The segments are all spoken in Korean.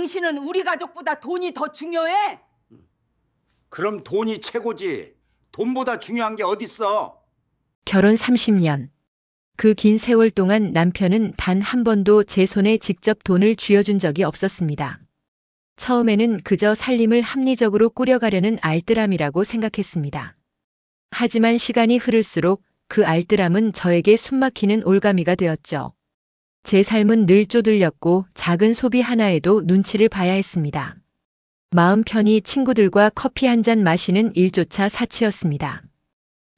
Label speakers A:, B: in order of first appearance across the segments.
A: 당신은 우리 가족보다 돈이 더 중요해?
B: 그럼 돈이 최고지. 돈보다 중요한 게 어딨어?
C: 결혼 30년. 그 긴 세월 동안 남편은 단 한 번도 제 손에 직접 돈을 쥐어준 적이 없었습니다. 처음에는 그저 살림을 합리적으로 꾸려가려는 알뜰함이라고 생각했습니다. 하지만 시간이 흐를수록 그 알뜰함은 저에게 숨막히는 올가미가 되었죠. 제 삶은 늘 쪼들렸고 작은 소비 하나에도 눈치를 봐야 했습니다. 마음 편히 친구들과 커피 한 잔 마시는 일조차 사치였습니다.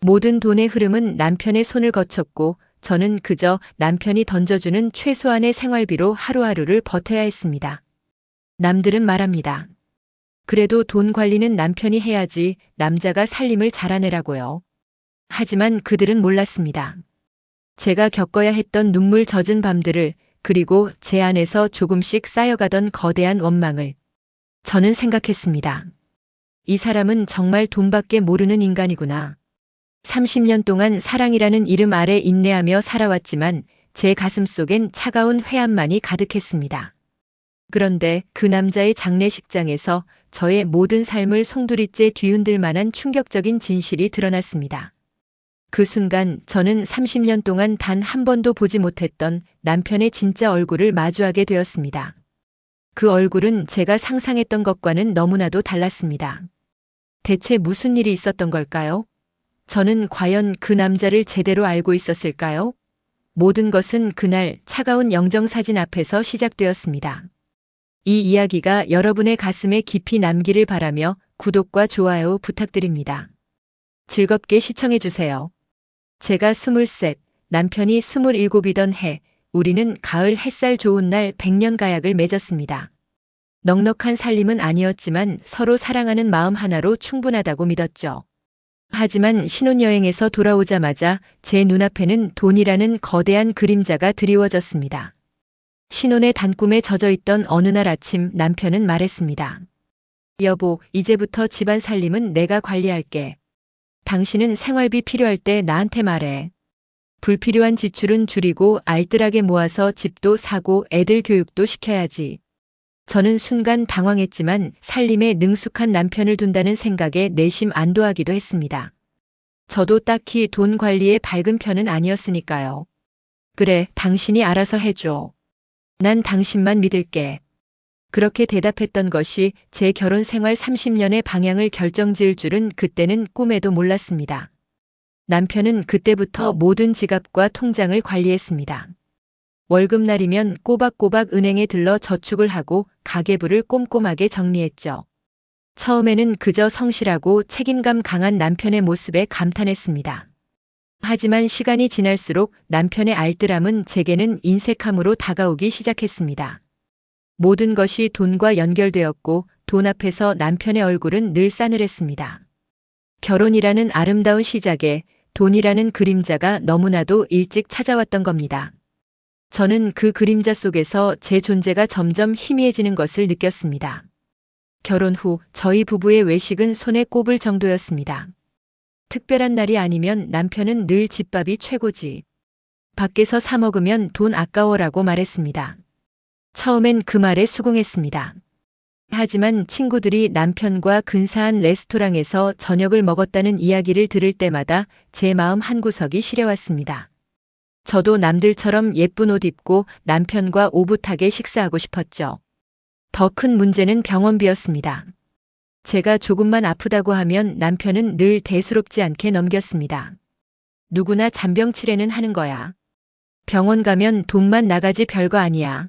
C: 모든 돈의 흐름은 남편의 손을 거쳤고 저는 그저 남편이 던져주는 최소한의 생활비로 하루하루를 버텨야 했습니다. 남들은 말합니다. 그래도 돈 관리는 남편이 해야지 남자가 살림을 잘하느라고요. 하지만 그들은 몰랐습니다. 제가 겪어야 했던 눈물 젖은 밤들을, 그리고 제 안에서 조금씩 쌓여가던 거대한 원망을. 저는 생각했습니다. 이 사람은 정말 돈밖에 모르는 인간이구나. 30년 동안 사랑이라는 이름 아래 인내하며 살아왔지만 제 가슴 속엔 차가운 회한만이 가득했습니다. 그런데 그 남자의 장례식장에서 저의 모든 삶을 송두리째 뒤흔들 만한 충격적인 진실이 드러났습니다. 그 순간 저는 30년 동안 단 한 번도 보지 못했던 남편의 진짜 얼굴을 마주하게 되었습니다. 그 얼굴은 제가 상상했던 것과는 너무나도 달랐습니다. 대체 무슨 일이 있었던 걸까요? 저는 과연 그 남자를 제대로 알고 있었을까요? 모든 것은 그날 차가운 영정사진 앞에서 시작되었습니다. 이 이야기가 여러분의 가슴에 깊이 남기를 바라며 구독과 좋아요 부탁드립니다. 즐겁게 시청해주세요. 제가 23, 남편이 27이던 해, 우리는 가을 햇살 좋은 날 100년 가약을 맺었습니다. 넉넉한 살림은 아니었지만 서로 사랑하는 마음 하나로 충분하다고 믿었죠. 하지만 신혼여행에서 돌아오자마자 제 눈앞에는 돈이라는 거대한 그림자가 드리워졌습니다. 신혼의 단꿈에 젖어있던 어느 날 아침 남편은 말했습니다. 여보, 이제부터 집안 살림은 내가 관리할게. 당신은 생활비 필요할 때 나한테 말해. 불필요한 지출은 줄이고 알뜰하게 모아서 집도 사고 애들 교육도 시켜야지. 저는 순간 당황했지만 살림에 능숙한 남편을 둔다는 생각에 내심 안도하기도 했습니다. 저도 딱히 돈 관리에 밝은 편은 아니었으니까요. 그래, 당신이 알아서 해줘. 난 당신만 믿을게. 그렇게 대답했던 것이 제 결혼 생활 30년의 방향을 결정지을 줄은 그때는 꿈에도 몰랐습니다. 남편은 그때부터 모든 지갑과 통장을 관리했습니다. 월급날이면 꼬박꼬박 은행에 들러 저축을 하고 가계부를 꼼꼼하게 정리했죠. 처음에는 그저 성실하고 책임감 강한 남편의 모습에 감탄했습니다. 하지만 시간이 지날수록 남편의 알뜰함은 제게는 인색함으로 다가오기 시작했습니다. 모든 것이 돈과 연결되었고 돈 앞에서 남편의 얼굴은 늘 싸늘했습니다. 결혼이라는 아름다운 시작에 돈이라는 그림자가 너무나도 일찍 찾아왔던 겁니다. 저는 그 그림자 속에서 제 존재가 점점 희미해지는 것을 느꼈습니다. 결혼 후 저희 부부의 외식은 손에 꼽을 정도였습니다. 특별한 날이 아니면 남편은 늘 집밥이 최고지. 밖에서 사 먹으면 돈 아까워라고 말했습니다. 처음엔 그 말에 수긍했습니다. 하지만 친구들이 남편과 근사한 레스토랑에서 저녁을 먹었다는 이야기를 들을 때마다 제 마음 한구석이 시려왔습니다. 저도 남들처럼 예쁜 옷 입고 남편과 오붓하게 식사하고 싶었죠. 더 큰 문제는 병원비였습니다. 제가 조금만 아프다고 하면 남편은 늘 대수롭지 않게 넘겼습니다. 누구나 잔병치레는 하는 거야. 병원 가면 돈만 나가지 별거 아니야.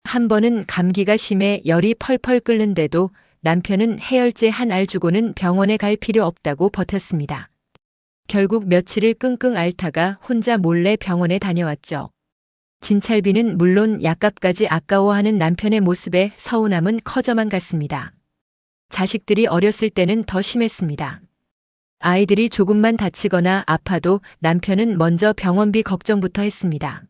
C: 한 번은 감기가 심해 열이 펄펄 끓는데도 남편은 해열제 한 알 주고는 병원에 갈 필요 없다고 버텼습니다. 결국 며칠을 끙끙 앓다가 혼자 몰래 병원에 다녀왔죠. 진찰비는 물론 약값까지 아까워하는 남편의 모습에 서운함은 커져만 갔습니다. 자식들이 어렸을 때는 더 심했습니다. 아이들이 조금만 다치거나 아파도 남편은 먼저 병원비 걱정부터 했습니다.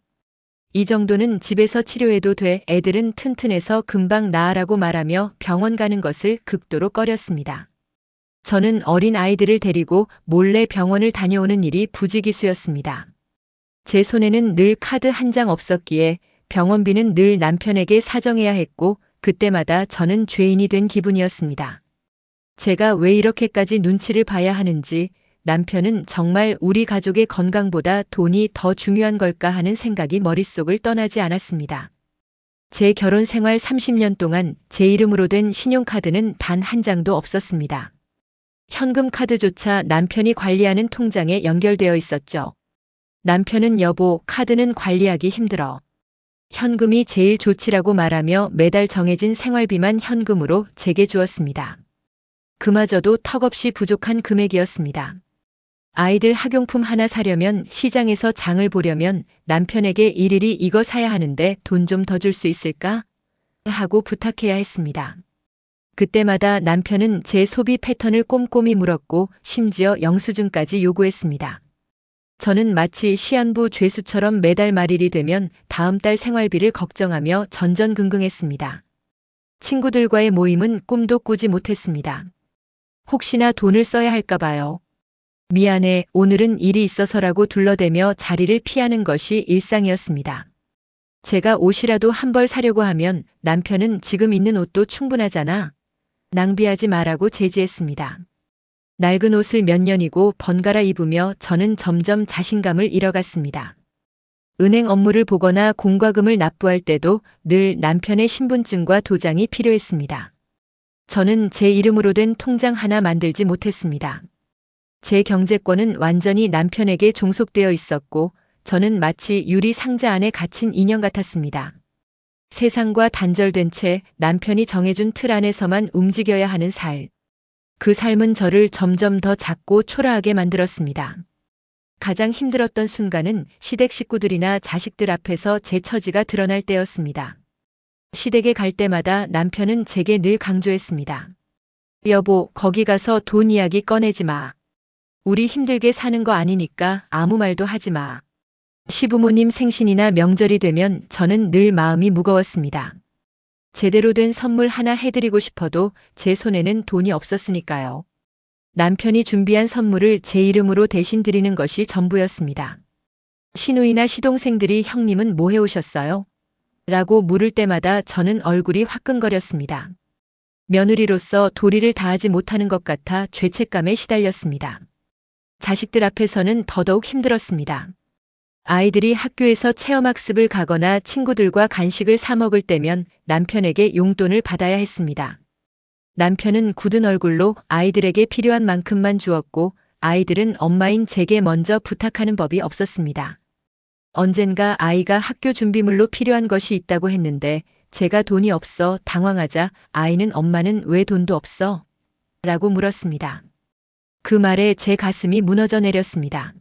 C: 이 정도는 집에서 치료해도 돼, 애들은 튼튼해서 금방 나으라고 말하며 병원 가는 것을 극도로 꺼렸습니다. 저는 어린 아이들을 데리고 몰래 병원을 다녀오는 일이 부지기수였습니다. 제 손에는 늘 카드 한 장 없었기에 병원비는 늘 남편에게 사정해야 했고 그때마다 저는 죄인이 된 기분이었습니다. 제가 왜 이렇게까지 눈치를 봐야 하는지, 남편은 정말 우리 가족의 건강보다 돈이 더 중요한 걸까 하는 생각이 머릿속을 떠나지 않았습니다. 제 결혼 생활 30년 동안 제 이름으로 된 신용카드는 단 한 장도 없었습니다. 현금 카드조차 남편이 관리하는 통장에 연결되어 있었죠. 남편은 여보, 카드는 관리하기 힘들어. 현금이 제일 좋지라고 말하며 매달 정해진 생활비만 현금으로 제게 주었습니다. 그마저도 턱없이 부족한 금액이었습니다. 아이들 학용품 하나 사려면, 시장에서 장을 보려면 남편에게 일일이 이거 사야 하는데 돈 좀 더 줄 수 있을까? 하고 부탁해야 했습니다. 그때마다 남편은 제 소비 패턴을 꼼꼼히 물었고 심지어 영수증까지 요구했습니다. 저는 마치 시한부 죄수처럼 매달 말일이 되면 다음 달 생활비를 걱정하며 전전긍긍했습니다. 친구들과의 모임은 꿈도 꾸지 못했습니다. 혹시나 돈을 써야 할까 봐요. 미안해, 오늘은 일이 있어서라고 둘러대며 자리를 피하는 것이 일상이었습니다. 제가 옷이라도 한 벌 사려고 하면 남편은 지금 있는 옷도 충분하잖아. 낭비하지 말라고 제지했습니다. 낡은 옷을 몇 년이고 번갈아 입으며 저는 점점 자신감을 잃어갔습니다. 은행 업무를 보거나 공과금을 납부할 때도 늘 남편의 신분증과 도장이 필요했습니다. 저는 제 이름으로 된 통장 하나 만들지 못했습니다. 제 경제권은 완전히 남편에게 종속되어 있었고 저는 마치 유리 상자 안에 갇힌 인형 같았습니다. 세상과 단절된 채 남편이 정해준 틀 안에서만 움직여야 하는 살. 그 삶은 저를 점점 더 작고 초라하게 만들었습니다. 가장 힘들었던 순간은 시댁 식구들이나 자식들 앞에서 제 처지가 드러날 때였습니다. 시댁에 갈 때마다 남편은 제게 늘 강조했습니다. 여보, 거기 가서 돈 이야기 꺼내지 마. 우리 힘들게 사는 거 아니니까 아무 말도 하지 마. 시부모님 생신이나 명절이 되면 저는 늘 마음이 무거웠습니다. 제대로 된 선물 하나 해드리고 싶어도 제 손에는 돈이 없었으니까요. 남편이 준비한 선물을 제 이름으로 대신 드리는 것이 전부였습니다. 시누이나 시동생들이 형님은 뭐 해오셨어요? 라고 물을 때마다 저는 얼굴이 화끈거렸습니다. 며느리로서 도리를 다하지 못하는 것 같아 죄책감에 시달렸습니다. 자식들 앞에서는 더더욱 힘들었습니다. 아이들이 학교에서 체험학습을 가거나 친구들과 간식을 사 먹을 때면 남편에게 용돈을 받아야 했습니다. 남편은 굳은 얼굴로 아이들에게 필요한 만큼만 주었고 아이들은 엄마인 제게 먼저 부탁하는 법이 없었습니다. 언젠가 아이가 학교 준비물로 필요한 것이 있다고 했는데 제가 돈이 없어 당황하자 아이는 엄마는 왜 돈도 없어? 라고 물었습니다. 그 말에 제 가슴이 무너져 내렸습니다.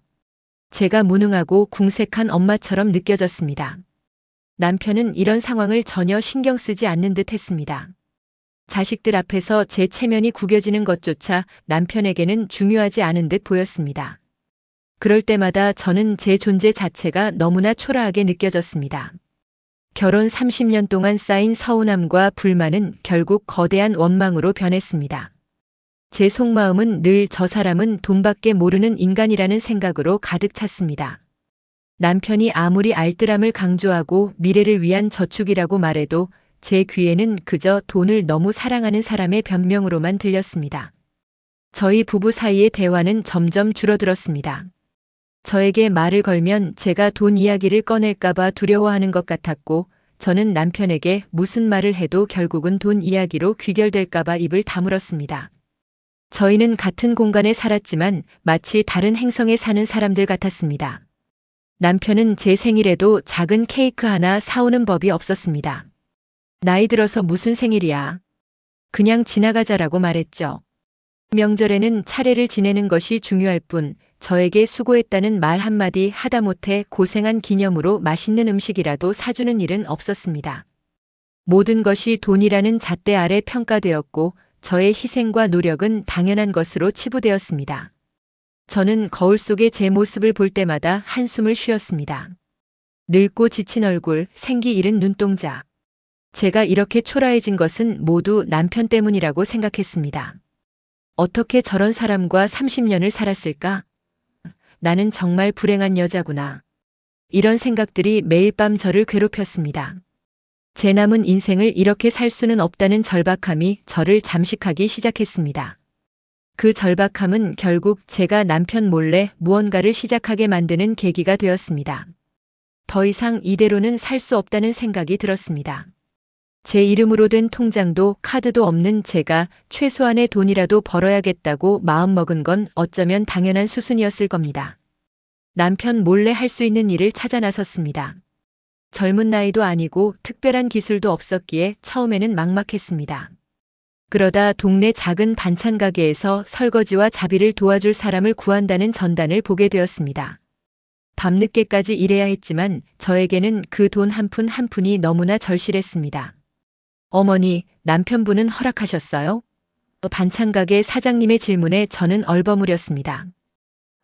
C: 제가 무능하고 궁색한 엄마처럼 느껴졌습니다. 남편은 이런 상황을 전혀 신경 쓰지 않는 듯 했습니다. 자식들 앞에서 제 체면이 구겨지는 것조차 남편에게는 중요하지 않은 듯 보였습니다. 그럴 때마다 저는 제 존재 자체가 너무나 초라하게 느껴졌습니다. 결혼 30년 동안 쌓인 서운함과 불만은 결국 거대한 원망으로 변했습니다. 제 속마음은 늘 저 사람은 돈밖에 모르는 인간이라는 생각으로 가득 찼습니다. 남편이 아무리 알뜰함을 강조하고 미래를 위한 저축이라고 말해도 제 귀에는 그저 돈을 너무 사랑하는 사람의 변명으로만 들렸습니다. 저희 부부 사이의 대화는 점점 줄어들었습니다. 저에게 말을 걸면 제가 돈 이야기를 꺼낼까봐 두려워하는 것 같았고 저는 남편에게 무슨 말을 해도 결국은 돈 이야기로 귀결될까봐 입을 다물었습니다. 저희는 같은 공간에 살았지만 마치 다른 행성에 사는 사람들 같았습니다. 남편은 제 생일에도 작은 케이크 하나 사오는 법이 없었습니다. 나이 들어서 무슨 생일이야. 그냥 지나가자라고 말했죠. 명절에는 차례를 지내는 것이 중요할 뿐 저에게 수고했다는 말 한마디 하다못해 고생한 기념으로 맛있는 음식이라도 사주는 일은 없었습니다. 모든 것이 돈이라는 잣대 아래 평가되었고 저의 희생과 노력은 당연한 것으로 치부되었습니다. 저는 거울 속에 제 모습을 볼 때마다 한숨을 쉬었습니다. 늙고 지친 얼굴, 생기 잃은 눈동자. 제가 이렇게 초라해진 것은 모두 남편 때문이라고 생각했습니다. 어떻게 저런 사람과 30년을 살았을까? 나는 정말 불행한 여자구나. 이런 생각들이 매일 밤 저를 괴롭혔습니다. 제 남은 인생을 이렇게 살 수는 없다는 절박함이 저를 잠식하기 시작했습니다. 그 절박함은 결국 제가 남편 몰래 무언가를 시작하게 만드는 계기가 되었습니다. 더 이상 이대로는 살 수 없다는 생각이 들었습니다. 제 이름으로 된 통장도 카드도 없는 제가 최소한의 돈이라도 벌어야겠다고 마음먹은 건 어쩌면 당연한 수순이었을 겁니다. 남편 몰래 할 수 있는 일을 찾아 나섰습니다. 젊은 나이도 아니고 특별한 기술도 없었기에 처음에는 막막했습니다. 그러다 동네 작은 반찬 가게에서 설거지와 자비를 도와줄 사람을 구한다는 전단을 보게 되었습니다. 밤늦게까지 일해야 했지만 저에게는 그 돈 한 푼 한 푼이 너무나 절실했습니다. 어머니, 남편분은 허락하셨어요? 반찬 가게 사장님의 질문에 저는 얼버무렸습니다.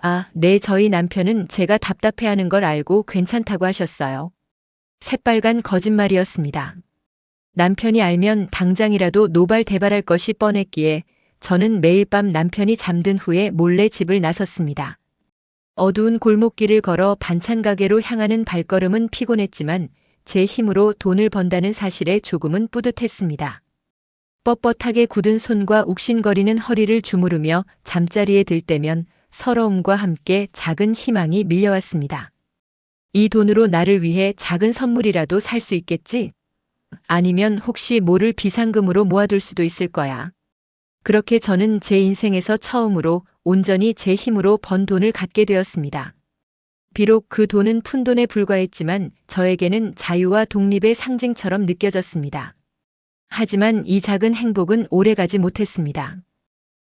C: 아, 네, 저희 남편은 제가 답답해하는 걸 알고 괜찮다고 하셨어요. 새빨간 거짓말이었습니다. 남편이 알면 당장이라도 노발대발할 것이 뻔했기에 저는 매일 밤 남편이 잠든 후에 몰래 집을 나섰습니다. 어두운 골목길을 걸어 반찬 가게로 향하는 발걸음은 피곤했지만 제 힘으로 돈을 번다는 사실에 조금은 뿌듯했습니다. 뻣뻣하게 굳은 손과 욱신거리는 허리를 주무르며 잠자리에 들 때면 서러움과 함께 작은 희망이 밀려왔습니다. 이 돈으로 나를 위해 작은 선물이라도 살 수 있겠지? 아니면 혹시 모를 비상금으로 모아둘 수도 있을 거야. 그렇게 저는 제 인생에서 처음으로 온전히 제 힘으로 번 돈을 갖게 되었습니다. 비록 그 돈은 푼돈에 불과했지만 저에게는 자유와 독립의 상징처럼 느껴졌습니다. 하지만 이 작은 행복은 오래가지 못했습니다.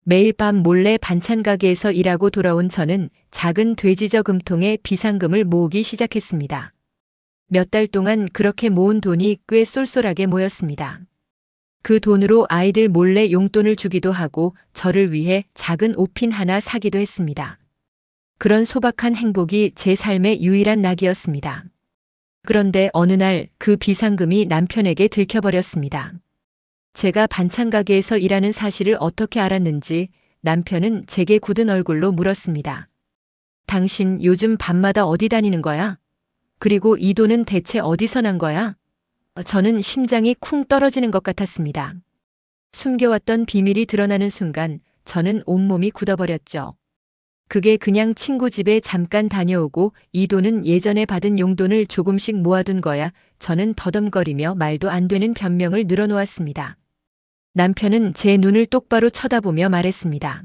C: 매일 밤 몰래 반찬 가게에서 일하고 돌아온 저는 작은 돼지 저금통에 비상금을 모으기 시작했습니다. 몇 달 동안 그렇게 모은 돈이 꽤 쏠쏠하게 모였습니다. 그 돈으로 아이들 몰래 용돈을 주기도 하고 저를 위해 작은 옷핀 하나 사기도 했습니다. 그런 소박한 행복이 제 삶의 유일한 낙이었습니다. 그런데 어느 날 그 비상금이 남편에게 들켜버렸습니다. 제가 반찬 가게에서 일하는 사실을 어떻게 알았는지 남편은 제게 굳은 얼굴로 물었습니다. 당신 요즘 밤마다 어디 다니는 거야? 그리고 이 돈은 대체 어디서 난 거야? 저는 심장이 쿵 떨어지는 것 같았습니다. 숨겨왔던 비밀이 드러나는 순간 저는 온몸이 굳어버렸죠. 그게 그냥 친구 집에 잠깐 다녀오고 이 돈은 예전에 받은 용돈을 조금씩 모아둔 거야. 저는 더듬거리며 말도 안 되는 변명을 늘어놓았습니다. 남편은 제 눈을 똑바로 쳐다보며 말했습니다.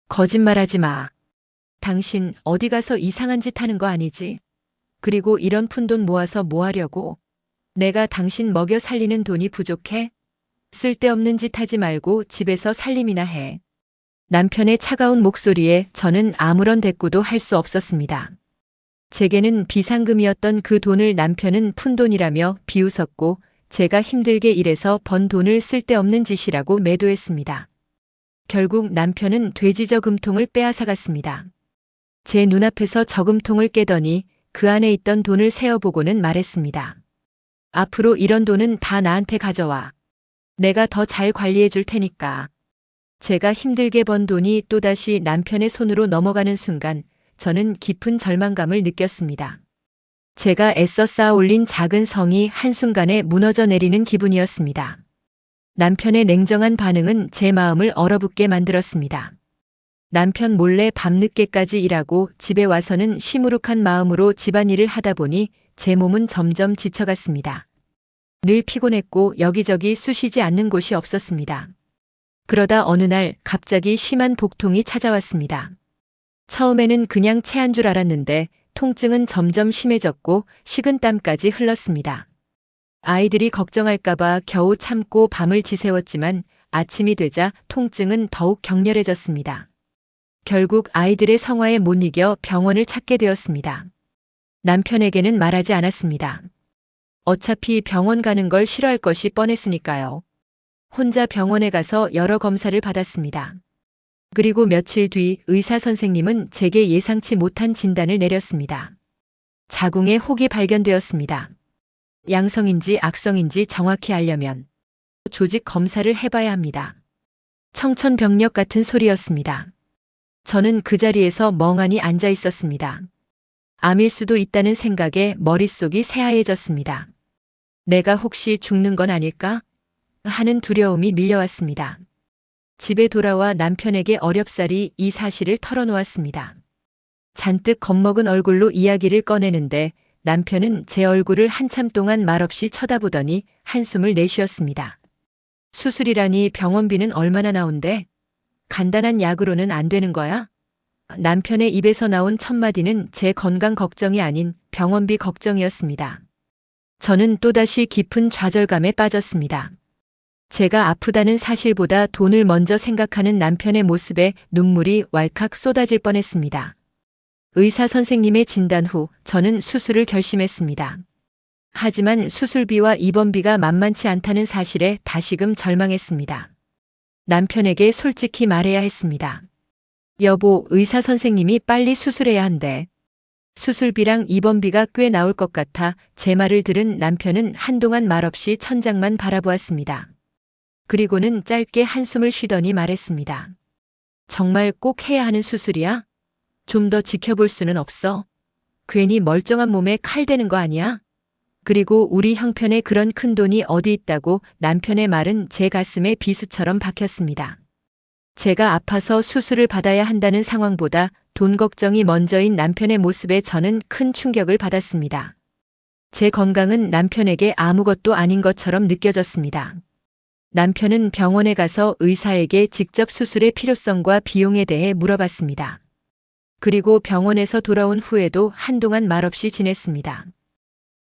C: 거짓말하지 마. 당신 어디 가서 이상한 짓 하는 거 아니지? 그리고 이런 푼돈 모아서 뭐 하려고? 내가 당신 먹여 살리는 돈이 부족해? 쓸데없는 짓 하지 말고 집에서 살림이나 해. 남편의 차가운 목소리에 저는 아무런 대꾸도 할 수 없었습니다. 제게는 비상금이었던 그 돈을 남편은 푼돈이라며 비웃었고 제가 힘들게 일해서 번 돈을 쓸데없는 짓이라고 매도했습니다. 결국 남편은 돼지 저금통을 빼앗아갔습니다. 제 눈앞에서 저금통을 깨더니 그 안에 있던 돈을 세어보고는 말했습니다. 앞으로 이런 돈은 다 나한테 가져와. 내가 더 잘 관리해 줄 테니까. 제가 힘들게 번 돈이 또다시 남편의 손으로 넘어가는 순간 저는 깊은 절망감을 느꼈습니다. 제가 애써 쌓아 올린 작은 성이 한순간에 무너져 내리는 기분이었습니다. 남편의 냉정한 반응은 제 마음을 얼어붙게 만들었습니다. 남편 몰래 밤늦게까지 일하고 집에 와서는 시무룩한 마음으로 집안일을 하다 보니 제 몸은 점점 지쳐갔습니다. 늘 피곤했고 여기저기 쑤시지 않는 곳이 없었습니다. 그러다 어느 날 갑자기 심한 복통이 찾아왔습니다. 처음에는 그냥 체한 줄 알았는데 통증은 점점 심해졌고 식은땀까지 흘렀습니다. 아이들이 걱정할까봐 겨우 참고 밤을 지새웠지만 아침이 되자 통증은 더욱 격렬해졌습니다. 결국 아이들의 성화에 못 이겨 병원을 찾게 되었습니다. 남편에게는 말하지 않았습니다. 어차피 병원 가는 걸 싫어할 것이 뻔했으니까요. 혼자 병원에 가서 여러 검사를 받았습니다. 그리고 며칠 뒤 의사 선생님은 제게 예상치 못한 진단을 내렸습니다. 자궁에 혹이 발견되었습니다. 양성인지 악성인지 정확히 알려면 조직 검사를 해봐야 합니다. 청천벽력 같은 소리였습니다. 저는 그 자리에서 멍하니 앉아 있었습니다. 암일 수도 있다는 생각에 머릿속이 새하얘졌습니다. 내가 혹시 죽는 건 아닐까? 하는 두려움이 밀려왔습니다. 집에 돌아와 남편에게 어렵사리 이 사실을 털어놓았습니다. 잔뜩 겁먹은 얼굴로 이야기를 꺼내는데 남편은 제 얼굴을 한참 동안 말없이 쳐다보더니 한숨을 내쉬었습니다. 수술이라니 병원비는 얼마나 나온대? 간단한 약으로는 안 되는 거야? 남편의 입에서 나온 첫마디는 제 건강 걱정이 아닌 병원비 걱정이었습니다. 저는 또다시 깊은 좌절감에 빠졌습니다. 제가 아프다는 사실보다 돈을 먼저 생각하는 남편의 모습에 눈물이 왈칵 쏟아질 뻔했습니다. 의사 선생님의 진단 후 저는 수술을 결심했습니다. 하지만 수술비와 입원비가 만만치 않다는 사실에 다시금 절망했습니다. 남편에게 솔직히 말해야 했습니다. 여보, 의사 선생님이 빨리 수술해야 한대. 수술비랑 입원비가 꽤 나올 것 같아 제 말을 들은 남편은 한동안 말없이 천장만 바라보았습니다. 그리고는 짧게 한숨을 쉬더니 말했습니다. 정말 꼭 해야 하는 수술이야? 좀 더 지켜볼 수는 없어? 괜히 멀쩡한 몸에 칼 대는 거 아니야? 그리고 우리 형편에 그런 큰 돈이 어디 있다고 남편의 말은 제 가슴에 비수처럼 박혔습니다. 제가 아파서 수술을 받아야 한다는 상황보다 돈 걱정이 먼저인 남편의 모습에 저는 큰 충격을 받았습니다. 제 건강은 남편에게 아무것도 아닌 것처럼 느껴졌습니다. 남편은 병원에 가서 의사에게 직접 수술의 필요성과 비용에 대해 물어봤습니다. 그리고 병원에서 돌아온 후에도 한동안 말없이 지냈습니다.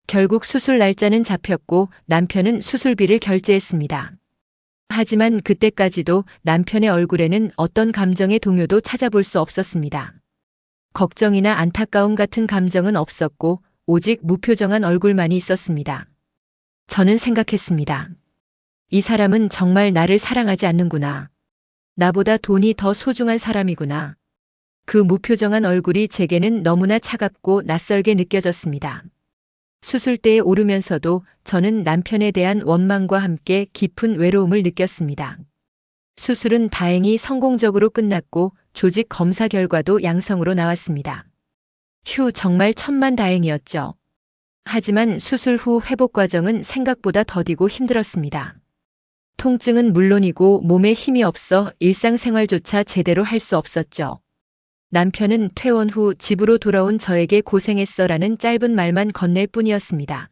C: 결국 수술 날짜는 잡혔고 남편은 수술비를 결제했습니다. 하지만 그때까지도 남편의 얼굴에는 어떤 감정의 동요도 찾아볼 수 없었습니다. 걱정이나 안타까움 같은 감정은 없었고 오직 무표정한 얼굴만이 있었습니다. 저는 생각했습니다. 이 사람은 정말 나를 사랑하지 않는구나. 나보다 돈이 더 소중한 사람이구나. 그 무표정한 얼굴이 제게는 너무나 차갑고 낯설게 느껴졌습니다. 수술대에 오르면서도 저는 남편에 대한 원망과 함께 깊은 외로움을 느꼈습니다. 수술은 다행히 성공적으로 끝났고 조직 검사 결과도 양성으로 나왔습니다. 휴, 정말 천만다행이었죠. 하지만 수술 후 회복 과정은 생각보다 더디고 힘들었습니다. 통증은 물론이고 몸에 힘이 없어 일상생활조차 제대로 할 수 없었죠. 남편은 퇴원 후 집으로 돌아온 저에게 고생했어라는 짧은 말만 건넬 뿐이었습니다.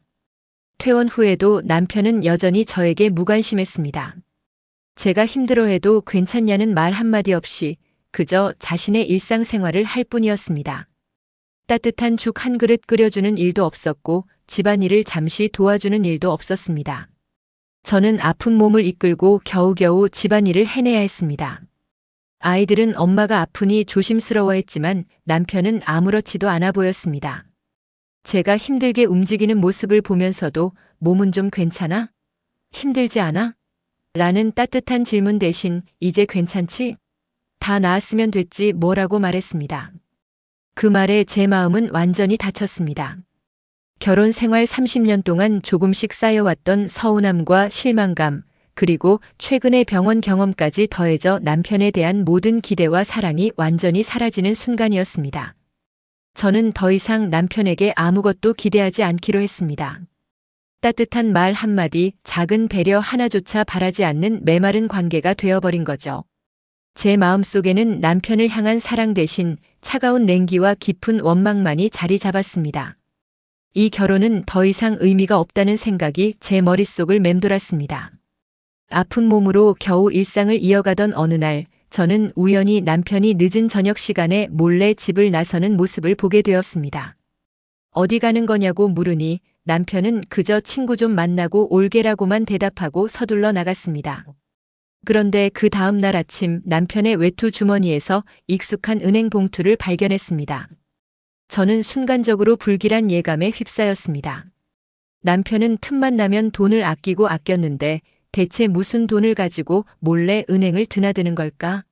C: 퇴원 후에도 남편은 여전히 저에게 무관심했습니다. 제가 힘들어해도 괜찮냐는 말 한마디 없이 그저 자신의 일상생활을 할 뿐이었습니다. 따뜻한 죽 한 그릇 끓여주는 일도 없었고 집안일을 잠시 도와주는 일도 없었습니다. 저는 아픈 몸을 이끌고 겨우겨우 집안일을 해내야 했습니다. 아이들은 엄마가 아프니 조심스러워했지만 남편은 아무렇지도 않아 보였습니다. 제가 힘들게 움직이는 모습을 보면서도 몸은 좀 괜찮아? 힘들지 않아? 라는 따뜻한 질문 대신 이제 괜찮지? 다 나았으면 됐지 뭐라고 말했습니다. 그 말에 제 마음은 완전히 다쳤습니다. 결혼 생활 30년 동안 조금씩 쌓여왔던 서운함과 실망감, 그리고 최근의 병원 경험까지 더해져 남편에 대한 모든 기대와 사랑이 완전히 사라지는 순간이었습니다. 저는 더 이상 남편에게 아무것도 기대하지 않기로 했습니다. 따뜻한 말 한마디, 작은 배려 하나조차 바라지 않는 메마른 관계가 되어버린 거죠. 제 마음속에는 남편을 향한 사랑 대신 차가운 냉기와 깊은 원망만이 자리 잡았습니다. 이 결혼은 더 이상 의미가 없다는 생각이 제 머릿속을 맴돌았습니다. 아픈 몸으로 겨우 일상을 이어가던 어느 날, 저는 우연히 남편이 늦은 저녁 시간에 몰래 집을 나서는 모습을 보게 되었습니다. 어디 가는 거냐고 물으니 남편은 그저 친구 좀 만나고 올게라고만 대답하고 서둘러 나갔습니다. 그런데 그 다음 날 아침 남편의 외투 주머니에서 익숙한 은행 봉투를 발견했습니다. 저는 순간적으로 불길한 예감에 휩싸였습니다. 남편은 틈만 나면 돈을 아끼고 아꼈는데 대체 무슨 돈을 가지고 몰래 은행을 드나드는 걸까?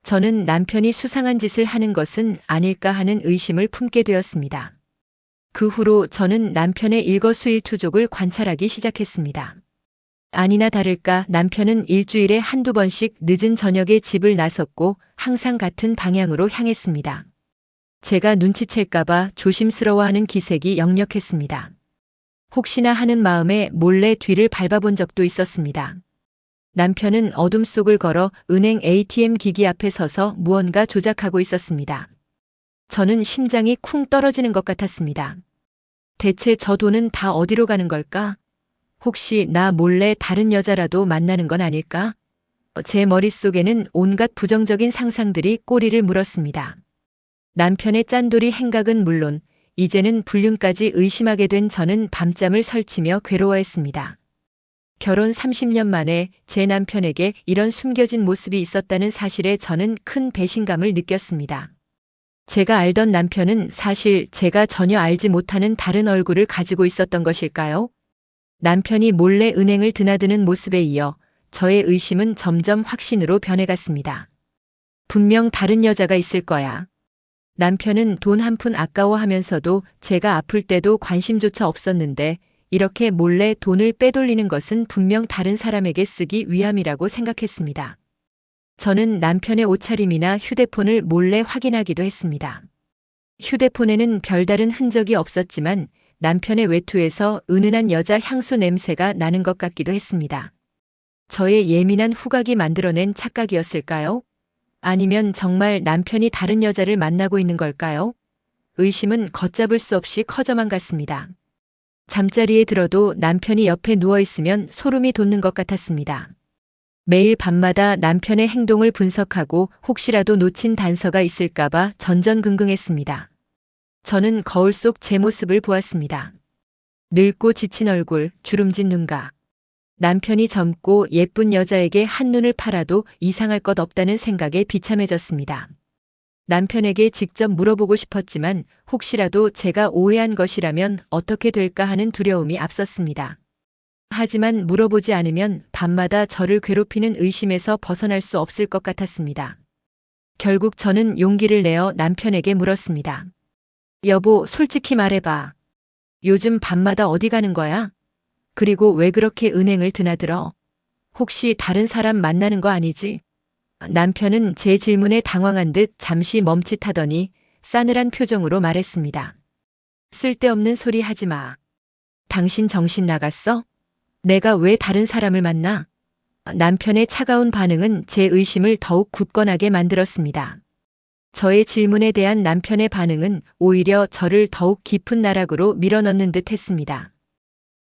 C: 저는 남편이 수상한 짓을 하는 것은 아닐까 하는 의심을 품게 되었습니다. 그 후로 저는 남편의 일거수일투족을 관찰하기 시작했습니다. 아니나 다를까 남편은 일주일에 한두 번씩 늦은 저녁에 집을 나섰고 항상 같은 방향으로 향했습니다. 제가 눈치챌까봐 조심스러워하는 기색이 역력했습니다. 혹시나 하는 마음에 몰래 뒤를 밟아본 적도 있었습니다. 남편은 어둠 속을 걸어 은행 ATM 기기 앞에 서서 무언가 조작하고 있었습니다. 저는 심장이 쿵 떨어지는 것 같았습니다. 대체 저 돈은 다 어디로 가는 걸까? 혹시 나 몰래 다른 여자라도 만나는 건 아닐까? 제 머릿속에는 온갖 부정적인 상상들이 꼬리를 물었습니다. 남편의 짠돌이 행각은 물론 이제는 불륜까지 의심하게 된 저는 밤잠을 설치며 괴로워했습니다. 결혼 30년 만에 제 남편에게 이런 숨겨진 모습이 있었다는 사실에 저는 큰 배신감을 느꼈습니다. 제가 알던 남편은 사실 제가 전혀 알지 못하는 다른 얼굴을 가지고 있었던 것일까요? 남편이 몰래 은행을 드나드는 모습에 이어 저의 의심은 점점 확신으로 변해갔습니다. 분명 다른 여자가 있을 거야. 남편은 돈 한 푼 아까워하면서도 제가 아플 때도 관심조차 없었는데 이렇게 몰래 돈을 빼돌리는 것은 분명 다른 사람에게 쓰기 위함이라고 생각했습니다. 저는 남편의 옷차림이나 휴대폰을 몰래 확인하기도 했습니다. 휴대폰에는 별다른 흔적이 없었지만 남편의 외투에서 은은한 여자 향수 냄새가 나는 것 같기도 했습니다. 저의 예민한 후각이 만들어낸 착각이었을까요? 아니면 정말 남편이 다른 여자를 만나고 있는 걸까요? 의심은 걷잡을 수 없이 커져만 갔습니다. 잠자리에 들어도 남편이 옆에 누워있으면 소름이 돋는 것 같았습니다. 매일 밤마다 남편의 행동을 분석하고 혹시라도 놓친 단서가 있을까봐 전전긍긍했습니다. 저는 거울 속 제 모습을 보았습니다. 늙고 지친 얼굴, 주름진 눈가. 남편이 젊고 예쁜 여자에게 한눈을 팔아도 이상할 것 없다는 생각에 비참해졌습니다. 남편에게 직접 물어보고 싶었지만 혹시라도 제가 오해한 것이라면 어떻게 될까 하는 두려움이 앞섰습니다. 하지만 물어보지 않으면 밤마다 저를 괴롭히는 의심에서 벗어날 수 없을 것 같았습니다. 결국 저는 용기를 내어 남편에게 물었습니다. 여보, 솔직히 말해봐. 요즘 밤마다 어디 가는 거야? 그리고 왜 그렇게 은행을 드나들어? 혹시 다른 사람 만나는 거 아니지? 남편은 제 질문에 당황한 듯 잠시 멈칫하더니 싸늘한 표정으로 말했습니다. 쓸데없는 소리 하지 마. 당신 정신 나갔어? 내가 왜 다른 사람을 만나? 남편의 차가운 반응은 제 의심을 더욱 굳건하게 만들었습니다. 저의 질문에 대한 남편의 반응은 오히려 저를 더욱 깊은 나락으로 밀어넣는 듯 했습니다.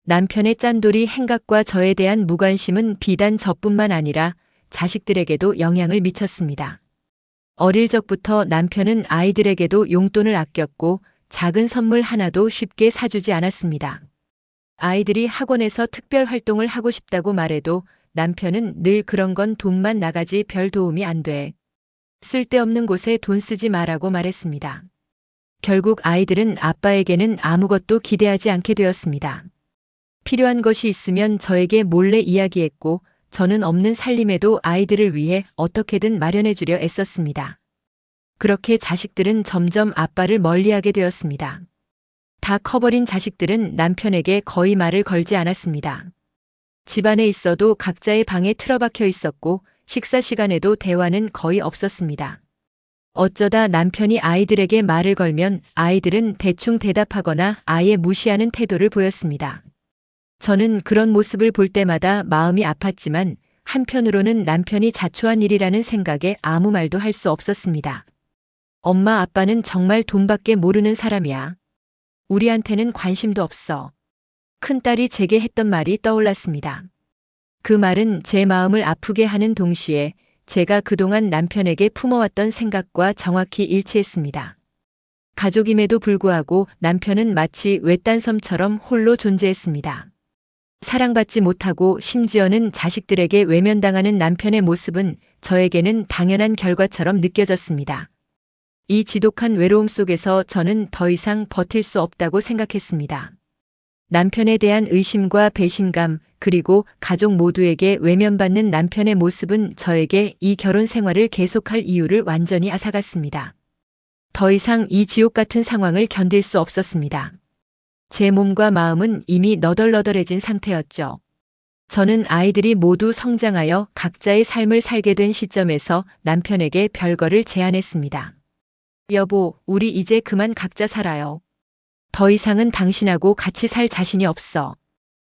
C: 남편의 짠돌이 행각과 저에 대한 무관심은 비단 저뿐만 아니라 자식들에게도 영향을 미쳤습니다. 어릴 적부터 남편은 아이들에게도 용돈을 아꼈고 작은 선물 하나도 쉽게 사주지 않았습니다. 아이들이 학원에서 특별 활동을 하고 싶다고 말해도 남편은 늘 그런 건 돈만 나가지 별 도움이 안 돼. 쓸데없는 곳에 돈 쓰지 마라고 말했습니다. 결국 아이들은 아빠에게는 아무것도 기대하지 않게 되었습니다. 필요한 것이 있으면 저에게 몰래 이야기했고 저는 없는 살림에도 아이들을 위해 어떻게든 마련해주려 애썼습니다. 그렇게 자식들은 점점 아빠를 멀리하게 되었습니다. 다 커버린 자식들은 남편에게 거의 말을 걸지 않았습니다. 집안에 있어도 각자의 방에 틀어박혀 있었고 식사 시간에도 대화는 거의 없었습니다. 어쩌다 남편이 아이들에게 말을 걸면 아이들은 대충 대답하거나 아예 무시하는 태도를 보였습니다. 저는 그런 모습을 볼 때마다 마음이 아팠지만 한편으로는 남편이 자초한 일이라는 생각에 아무 말도 할 수 없었습니다. 엄마 아빠는 정말 돈밖에 모르는 사람이야. 우리한테는 관심도 없어. 큰딸이 제게 했던 말이 떠올랐습니다. 그 말은 제 마음을 아프게 하는 동시에 제가 그동안 남편에게 품어왔던 생각과 정확히 일치했습니다. 가족임에도 불구하고 남편은 마치 외딴 섬처럼 홀로 존재했습니다. 사랑받지 못하고 심지어는 자식들에게 외면당하는 남편의 모습은 저에게는 당연한 결과처럼 느껴졌습니다. 이 지독한 외로움 속에서 저는 더 이상 버틸 수 없다고 생각했습니다. 남편에 대한 의심과 배신감, 그리고 가족 모두에게 외면받는 남편의 모습은 저에게 이 결혼 생활을 계속할 이유를 완전히 앗아갔습니다. 더 이상 이 지옥 같은 상황을 견딜 수 없었습니다. 제 몸과 마음은 이미 너덜너덜해진 상태였죠. 저는 아이들이 모두 성장하여 각자의 삶을 살게 된 시점에서 남편에게 별거를 제안했습니다. 여보, 우리 이제 그만 각자 살아요. 더 이상은 당신하고 같이 살 자신이 없어.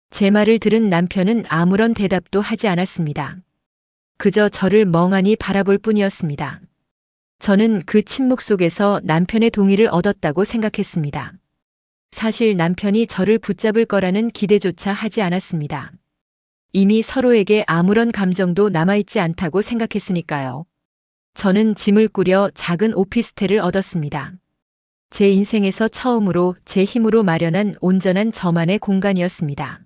C: 제 말을 들은 남편은 아무런 대답도 하지 않았습니다. 그저 저를 멍하니 바라볼 뿐이었습니다. 저는 그 침묵 속에서 남편의 동의를 얻었다고 생각했습니다. 사실 남편이 저를 붙잡을 거라는 기대조차 하지 않았습니다. 이미 서로에게 아무런 감정도 남아있지 않다고 생각했으니까요. 저는 짐을 꾸려 작은 오피스텔을 얻었습니다. 제 인생에서 처음으로 제 힘으로 마련한 온전한 저만의 공간이었습니다.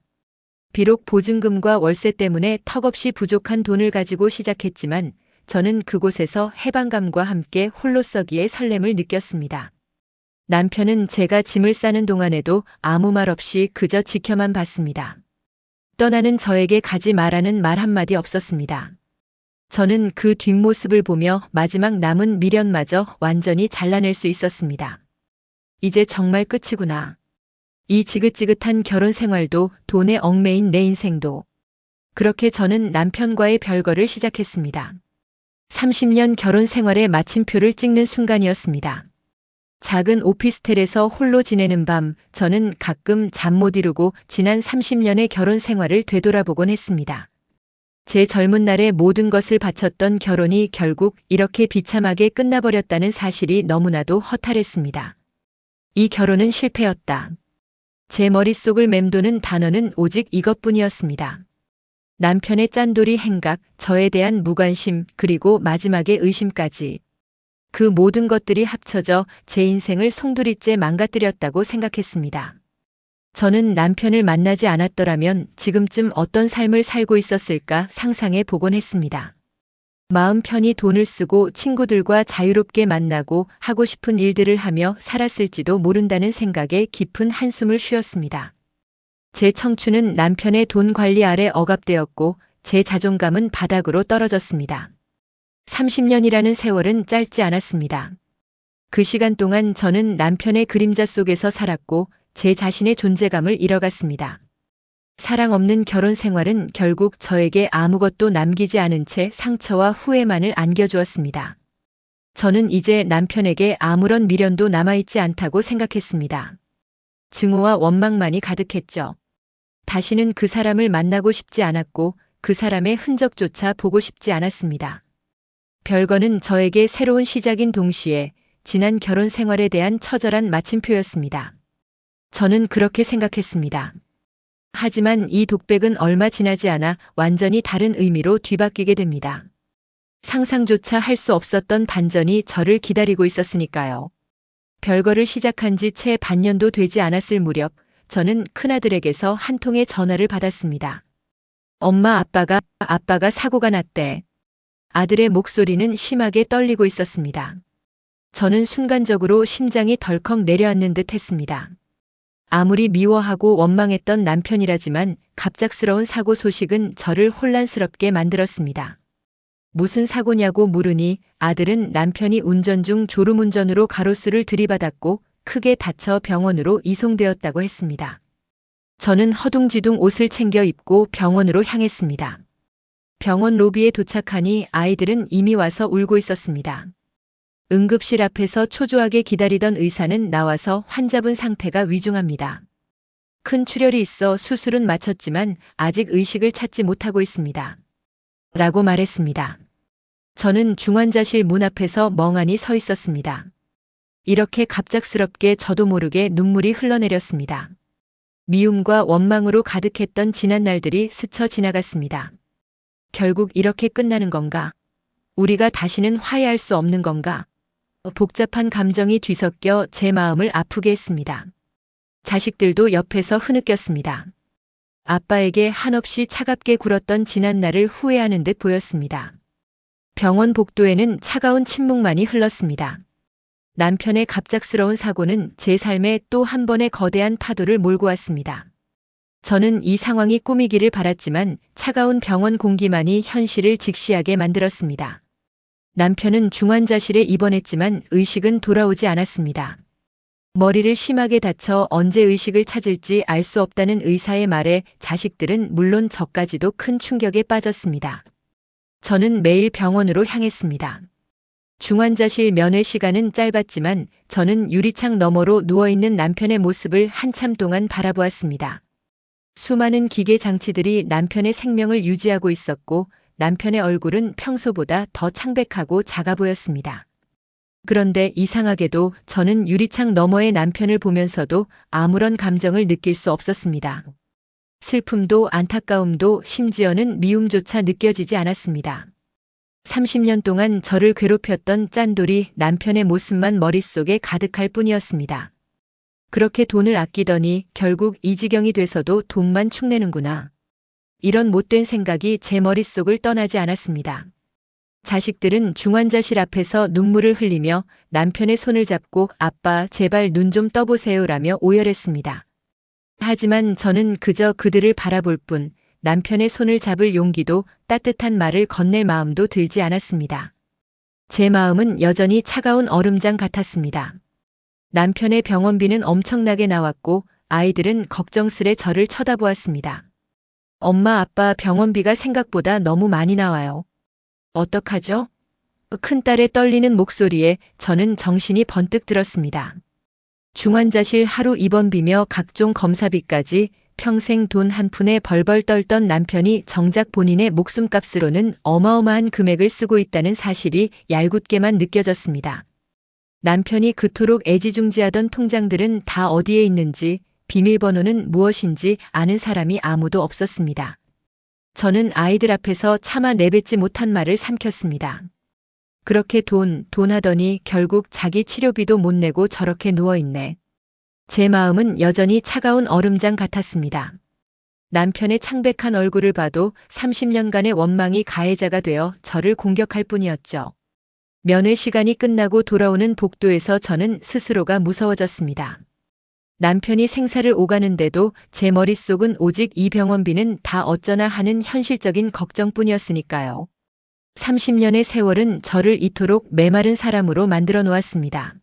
C: 비록 보증금과 월세 때문에 턱없이 부족한 돈을 가지고 시작했지만 저는 그곳에서 해방감과 함께 홀로서기의 설렘을 느꼈습니다. 남편은 제가 짐을 싸는 동안에도 아무 말 없이 그저 지켜만 봤습니다. 떠나는 저에게 가지 말라는 말 한마디 없었습니다. 저는 그 뒷모습을 보며 마지막 남은 미련마저 완전히 잘라낼 수 있었습니다. 이제 정말 끝이구나. 이 지긋지긋한 결혼 생활도 돈에 얽매인 내 인생도. 그렇게 저는 남편과의 별거를 시작했습니다. 30년 결혼 생활의 마침표를 찍는 순간이었습니다. 작은 오피스텔에서 홀로 지내는 밤, 저는 가끔 잠 못 이루고 지난 30년의 결혼 생활을 되돌아보곤 했습니다. 제 젊은 날의 모든 것을 바쳤던 결혼이 결국 이렇게 비참하게 끝나버렸다는 사실이 너무나도 허탈했습니다. 이 결혼은 실패였다. 제 머릿속을 맴도는 단어는 오직 이것뿐이었습니다. 남편의 짠돌이 행각, 저에 대한 무관심, 그리고 마지막에 의심까지. 그 모든 것들이 합쳐져 제 인생을 송두리째 망가뜨렸다고 생각했습니다. 저는 남편을 만나지 않았더라면 지금쯤 어떤 삶을 살고 있었을까 상상해 보곤 했습니다. 마음 편히 돈을 쓰고 친구들과 자유롭게 만나고 하고 싶은 일들을 하며 살았을지도 모른다는 생각에 깊은 한숨을 쉬었습니다. 제 청춘은 남편의 돈 관리 아래 억압되었고 제 자존감은 바닥으로 떨어졌습니다. 30년이라는 세월은 짧지 않았습니다. 그 시간 동안 저는 남편의 그림자 속에서 살았고 제 자신의 존재감을 잃어갔습니다. 사랑 없는 결혼 생활은 결국 저에게 아무것도 남기지 않은 채 상처와 후회만을 안겨주었습니다. 저는 이제 남편에게 아무런 미련도 남아있지 않다고 생각했습니다. 증오와 원망만이 가득했죠. 다시는 그 사람을 만나고 싶지 않았고 그 사람의 흔적조차 보고 싶지 않았습니다. 별거는 저에게 새로운 시작인 동시에 지난 결혼 생활에 대한 처절한 마침표였습니다. 저는 그렇게 생각했습니다. 하지만 이 독백은 얼마 지나지 않아 완전히 다른 의미로 뒤바뀌게 됩니다. 상상조차 할 수 없었던 반전이 저를 기다리고 있었으니까요. 별거를 시작한 지 채 반년도 되지 않았을 무렵 저는 큰아들에게서 한 통의 전화를 받았습니다. 엄마, 아빠가 사고가 났대. 아들의 목소리는 심하게 떨리고 있었습니다. 저는 순간적으로 심장이 덜컥 내려앉는 듯 했습니다. 아무리 미워하고 원망했던 남편이라지만 갑작스러운 사고 소식은 저를 혼란스럽게 만들었습니다. 무슨 사고냐고 물으니 아들은 남편이 운전 중 졸음운전으로 가로수를 들이받았고 크게 다쳐 병원으로 이송되었다고 했습니다. 저는 허둥지둥 옷을 챙겨 입고 병원으로 향했습니다. 병원 로비에 도착하니 아이들은 이미 와서 울고 있었습니다. 응급실 앞에서 초조하게 기다리던 의사는 나와서 환자분 상태가 위중합니다. 큰 출혈이 있어 수술은 마쳤지만 아직 의식을 찾지 못하고 있습니다. 라고 말했습니다. 저는 중환자실 문 앞에서 멍하니 서 있었습니다. 이렇게 갑작스럽게 저도 모르게 눈물이 흘러내렸습니다. 미움과 원망으로 가득했던 지난 날들이 스쳐 지나갔습니다. 결국 이렇게 끝나는 건가? 우리가 다시는 화해할 수 없는 건가? 복잡한 감정이 뒤섞여 제 마음을 아프게 했습니다. 자식들도 옆에서 흐느꼈습니다. 아빠에게 한없이 차갑게 굴었던 지난 날을 후회하는 듯 보였습니다. 병원 복도에는 차가운 침묵만이 흘렀습니다. 남편의 갑작스러운 사고는 제 삶에 또 한 번의 거대한 파도를 몰고 왔습니다. 저는 이 상황이 꿈이기를 바랐지만 차가운 병원 공기만이 현실을 직시하게 만들었습니다. 남편은 중환자실에 입원했지만 의식은 돌아오지 않았습니다. 머리를 심하게 다쳐 언제 의식을 찾을지 알 수 없다는 의사의 말에 자식들은 물론 저까지도 큰 충격에 빠졌습니다. 저는 매일 병원으로 향했습니다. 중환자실 면회 시간은 짧았지만 저는 유리창 너머로 누워있는 남편의 모습을 한참 동안 바라보았습니다. 수많은 기계 장치들이 남편의 생명을 유지하고 있었고 남편의 얼굴은 평소보다 더 창백하고 작아 보였습니다. 그런데 이상하게도 저는 유리창 너머의 남편을 보면서도 아무런 감정을 느낄 수 없었습니다. 슬픔도 안타까움도 심지어는 미움조차 느껴지지 않았습니다. 30년 동안 저를 괴롭혔던 짠돌이 남편의 모습만 머릿속에 가득할 뿐이었습니다. 그렇게 돈을 아끼더니 결국 이 지경이 돼서도 돈만 축내는구나. 이런 못된 생각이 제 머릿속을 떠나지 않았습니다. 자식들은 중환자실 앞에서 눈물을 흘리며 남편의 손을 잡고 아빠 제발 눈 좀 떠보세요라며 오열했습니다. 하지만 저는 그저 그들을 바라볼 뿐 남편의 손을 잡을 용기도 따뜻한 말을 건넬 마음도 들지 않았습니다. 제 마음은 여전히 차가운 얼음장 같았습니다. 남편의 병원비는 엄청나게 나왔고 아이들은 걱정스레 저를 쳐다보았습니다. 엄마 아빠 병원비가 생각보다 너무 많이 나와요. 어떡하죠? 큰딸의 떨리는 목소리에 저는 정신이 번뜩 들었습니다. 중환자실 하루 입원비며 각종 검사비까지 평생 돈 한 푼에 벌벌 떨던 남편이 정작 본인의 목숨값으로는 어마어마한 금액을 쓰고 있다는 사실이 얄궂게만 느껴졌습니다. 남편이 그토록 애지중지하던 통장들은 다 어디에 있는지, 비밀번호는 무엇인지 아는 사람이 아무도 없었습니다. 저는 아이들 앞에서 차마 내뱉지 못한 말을 삼켰습니다. 그렇게 돈 하더니 결국 자기 치료비도 못 내고 저렇게 누워있네. 제 마음은 여전히 차가운 얼음장 같았습니다. 남편의 창백한 얼굴을 봐도 30년간의 원망이 가해자가 되어 저를 공격할 뿐이었죠. 면회 시간이 끝나고 돌아오는 복도에서 저는 스스로가 무서워졌습니다. 남편이 생사를 오가는데도 제 머릿속은 오직 이 병원비는 다 어쩌나 하는 현실적인 걱정뿐이었으니까요. 30년의 세월은 저를 이토록 메마른 사람으로 만들어 놓았습니다.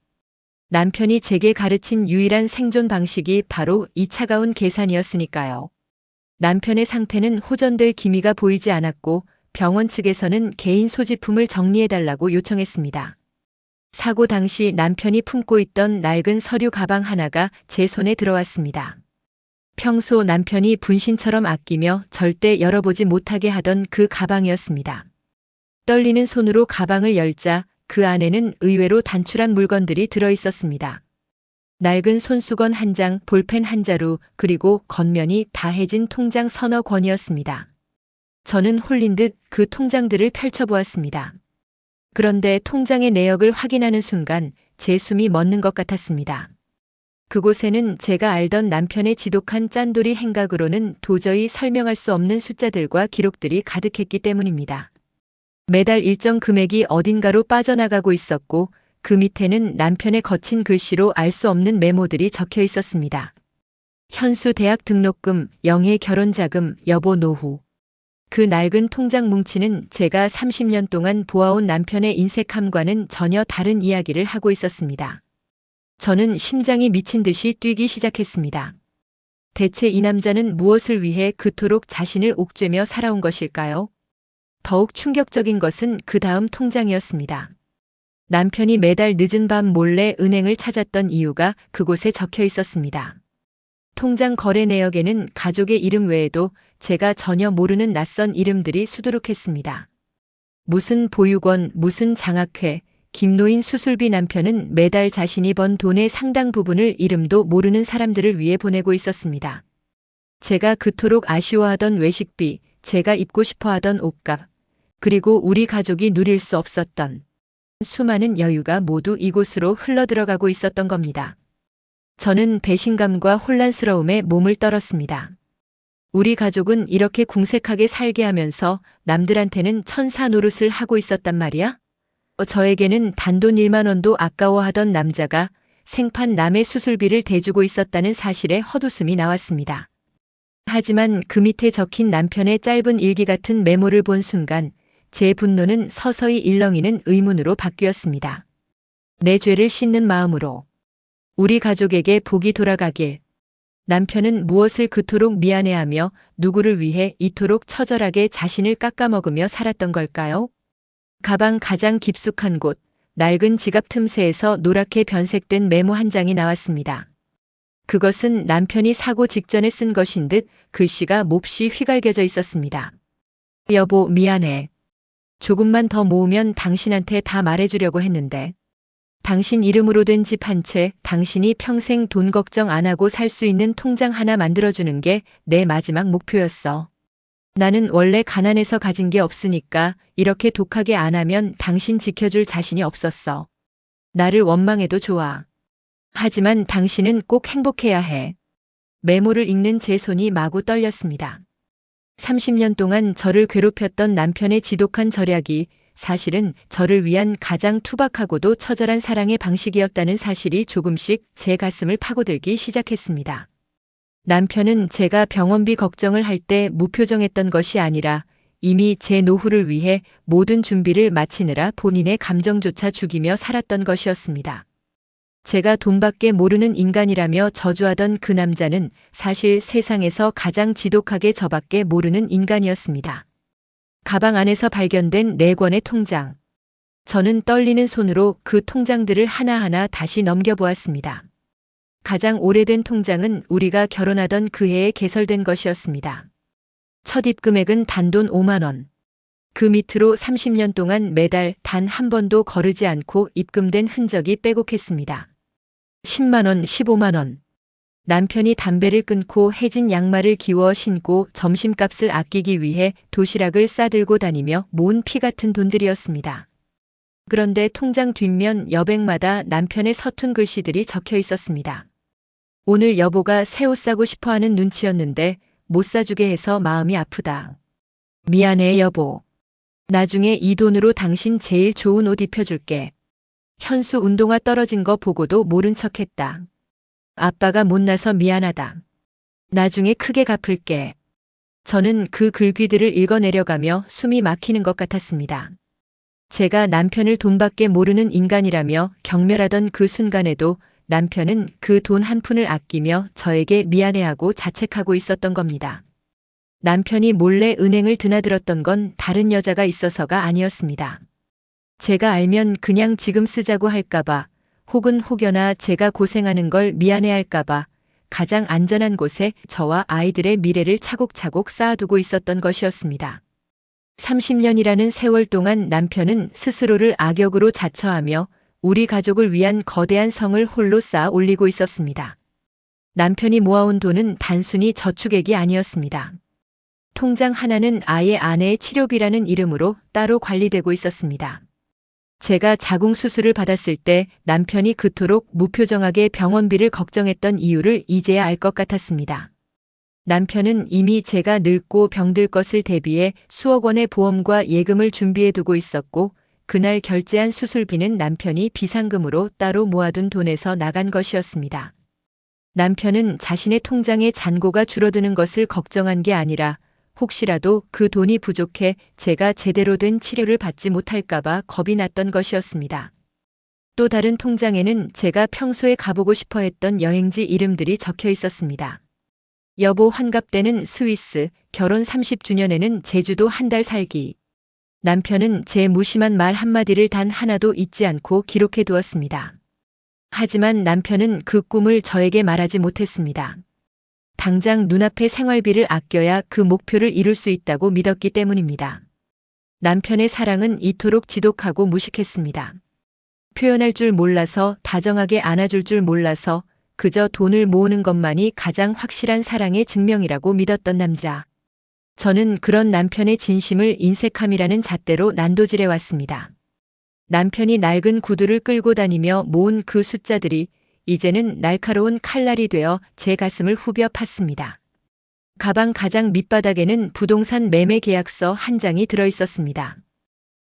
C: 남편이 제게 가르친 유일한 생존 방식이 바로 이 차가운 계산이었으니까요. 남편의 상태는 호전될 기미가 보이지 않았고 병원 측에서는 개인 소지품을 정리해달라고 요청했습니다. 사고 당시 남편이 품고 있던 낡은 서류 가방 하나가 제 손에 들어왔습니다. 평소 남편이 분신처럼 아끼며 절대 열어보지 못하게 하던 그 가방이었습니다. 떨리는 손으로 가방을 열자 그 안에는 의외로 단출한 물건들이 들어있었습니다. 낡은 손수건 한 장, 볼펜 한 자루, 그리고 겉면이 다해진 통장 서너 권이었습니다. 저는 홀린 듯 그 통장들을 펼쳐보았습니다. 그런데 통장의 내역을 확인하는 순간 제 숨이 멎는 것 같았습니다. 그곳에는 제가 알던 남편의 지독한 짠돌이 행각으로는 도저히 설명할 수 없는 숫자들과 기록들이 가득했기 때문입니다. 매달 일정 금액이 어딘가로 빠져나가고 있었고 그 밑에는 남편의 거친 글씨로 알 수 없는 메모들이 적혀 있었습니다. 현수 대학 등록금, 영애 결혼자금, 여보 노후. 그 낡은 통장 뭉치는 제가 30년 동안 보아온 남편의 인색함과는 전혀 다른 이야기를 하고 있었습니다. 저는 심장이 미친 듯이 뛰기 시작했습니다. 대체 이 남자는 무엇을 위해 그토록 자신을 옥죄며 살아온 것일까요? 더욱 충격적인 것은 그 다음 통장이었습니다. 남편이 매달 늦은 밤 몰래 은행을 찾았던 이유가 그곳에 적혀 있었습니다. 통장 거래 내역에는 가족의 이름 외에도 제가 전혀 모르는 낯선 이름들이 수두룩했습니다. 무슨 보육원, 무슨 장학회, 김노인 수술비. 남편은 매달 자신이 번 돈의 상당 부분을 이름도 모르는 사람들을 위해 보내고 있었습니다. 제가 그토록 아쉬워하던 외식비, 제가 입고 싶어하던 옷값, 그리고 우리 가족이 누릴 수 없었던 수많은 여유가 모두 이곳으로 흘러들어가고 있었던 겁니다. 저는 배신감과 혼란스러움에 몸을 떨었습니다. 우리 가족은 이렇게 궁색하게 살게 하면서 남들한테는 천사 노릇을 하고 있었단 말이야? 저에게는 단돈 1만 원도 아까워하던 남자가 생판 남의 수술비를 대주고 있었다는 사실에 헛웃음이 나왔습니다. 하지만 그 밑에 적힌 남편의 짧은 일기 같은 메모를 본 순간 제 분노는 서서히 일렁이는 의문으로 바뀌었습니다. 내 죄를 씻는 마음으로 우리 가족에게 복이 돌아가길. 남편은 무엇을 그토록 미안해하며 누구를 위해 이토록 처절하게 자신을 깎아먹으며 살았던 걸까요? 가방 가장 깊숙한 곳, 낡은 지갑 틈새에서 노랗게 변색된 메모 한 장이 나왔습니다. 그것은 남편이 사고 직전에 쓴 것인 듯 글씨가 몹시 휘갈겨져 있었습니다. 여보, 미안해. 조금만 더 모으면 당신한테 다 말해주려고 했는데. 당신 이름으로 된 집 한 채, 당신이 평생 돈 걱정 안 하고 살 수 있는 통장 하나 만들어주는 게 내 마지막 목표였어. 나는 원래 가난해서 가진 게 없으니까 이렇게 독하게 안 하면 당신 지켜줄 자신이 없었어. 나를 원망해도 좋아. 하지만 당신은 꼭 행복해야 해. 메모를 읽는 제 손이 마구 떨렸습니다. 30년 동안 저를 괴롭혔던 남편의 지독한 절약이 사실은 저를 위한 가장 투박하고도 처절한 사랑의 방식이었다는 사실이 조금씩 제 가슴을 파고들기 시작했습니다. 남편은 제가 병원비 걱정을 할 때 무표정했던 것이 아니라 이미 제 노후를 위해 모든 준비를 마치느라 본인의 감정조차 죽이며 살았던 것이었습니다. 제가 돈밖에 모르는 인간이라며 저주하던 그 남자는 사실 세상에서 가장 지독하게 저밖에 모르는 인간이었습니다. 가방 안에서 발견된 4권의 통장. 저는 떨리는 손으로 그 통장들을 하나하나 다시 넘겨보았습니다. 가장 오래된 통장은 우리가 결혼하던 그 해에 개설된 것이었습니다. 첫 입금액은 단돈 5만 원. 그 밑으로 30년 동안 매달 단 한 번도 거르지 않고 입금된 흔적이 빼곡했습니다. 10만 원, 15만 원. 남편이 담배를 끊고 해진 양말을 기워 신고 점심값을 아끼기 위해 도시락을 싸들고 다니며 모은 피 같은 돈들이었습니다. 그런데 통장 뒷면 여백마다 남편의 서툰 글씨들이 적혀 있었습니다. 오늘 여보가 새 옷 사고 싶어 하는 눈치였는데 못 사주게 해서 마음이 아프다. 미안해 여보. 나중에 이 돈으로 당신 제일 좋은 옷 입혀줄게. 현수 운동화 떨어진 거 보고도 모른 척했다. 아빠가 못나서 미안하다. 나중에 크게 갚을게. 저는 그 글귀들을 읽어내려가며 숨이 막히는 것 같았습니다. 제가 남편을 돈밖에 모르는 인간이라며 경멸하던 그 순간에도 남편은 그 돈 한 푼을 아끼며 저에게 미안해하고 자책하고 있었던 겁니다. 남편이 몰래 은행을 드나들었던 건 다른 여자가 있어서가 아니었습니다. 제가 알면 그냥 지금 쓰자고 할까봐 혹은 혹여나 제가 고생하는 걸 미안해할까봐 가장 안전한 곳에 저와 아이들의 미래를 차곡차곡 쌓아두고 있었던 것이었습니다. 30년이라는 세월 동안 남편은 스스로를 악역으로 자처하며 우리 가족을 위한 거대한 성을 홀로 쌓아 올리고 있었습니다. 남편이 모아온 돈은 단순히 저축액이 아니었습니다. 통장 하나는 아예 아내의 치료비라는 이름으로 따로 관리되고 있었습니다. 제가 자궁 수술을 받았을 때 남편이 그토록 무표정하게 병원비를 걱정했던 이유를 이제야 알 것 같았습니다. 남편은 이미 제가 늙고 병들 것을 대비해 수억 원의 보험과 예금을 준비해 두고 있었고 그날 결제한 수술비는 남편이 비상금으로 따로 모아둔 돈에서 나간 것이었습니다. 남편은 자신의 통장의 잔고가 줄어드는 것을 걱정한 게 아니라 혹시라도 그 돈이 부족해 제가 제대로 된 치료를 받지 못할까봐 겁이 났던 것이었습니다. 또 다른 통장에는 제가 평소에 가보고 싶어 했던 여행지 이름들이 적혀 있었습니다. 여보 환갑 때는 스위스, 결혼 30주년에는 제주도 한 달 살기. 남편은 제 무심한 말 한마디를 단 하나도 잊지 않고 기록해 두었습니다. 하지만 남편은 그 꿈을 저에게 말하지 못했습니다. 당장 눈앞의 생활비를 아껴야 그 목표를 이룰 수 있다고 믿었기 때문입니다. 남편의 사랑은 이토록 지독하고 무식했습니다. 표현할 줄 몰라서, 다정하게 안아줄 줄 몰라서 그저 돈을 모으는 것만이 가장 확실한 사랑의 증명이라고 믿었던 남자. 저는 그런 남편의 진심을 인색함이라는 잣대로 난도질해 왔습니다. 남편이 낡은 구두를 끌고 다니며 모은 그 숫자들이 이제는 날카로운 칼날이 되어 제 가슴을 후벼 팠습니다. 가방 가장 밑바닥에는 부동산 매매 계약서 한 장이 들어 있었습니다.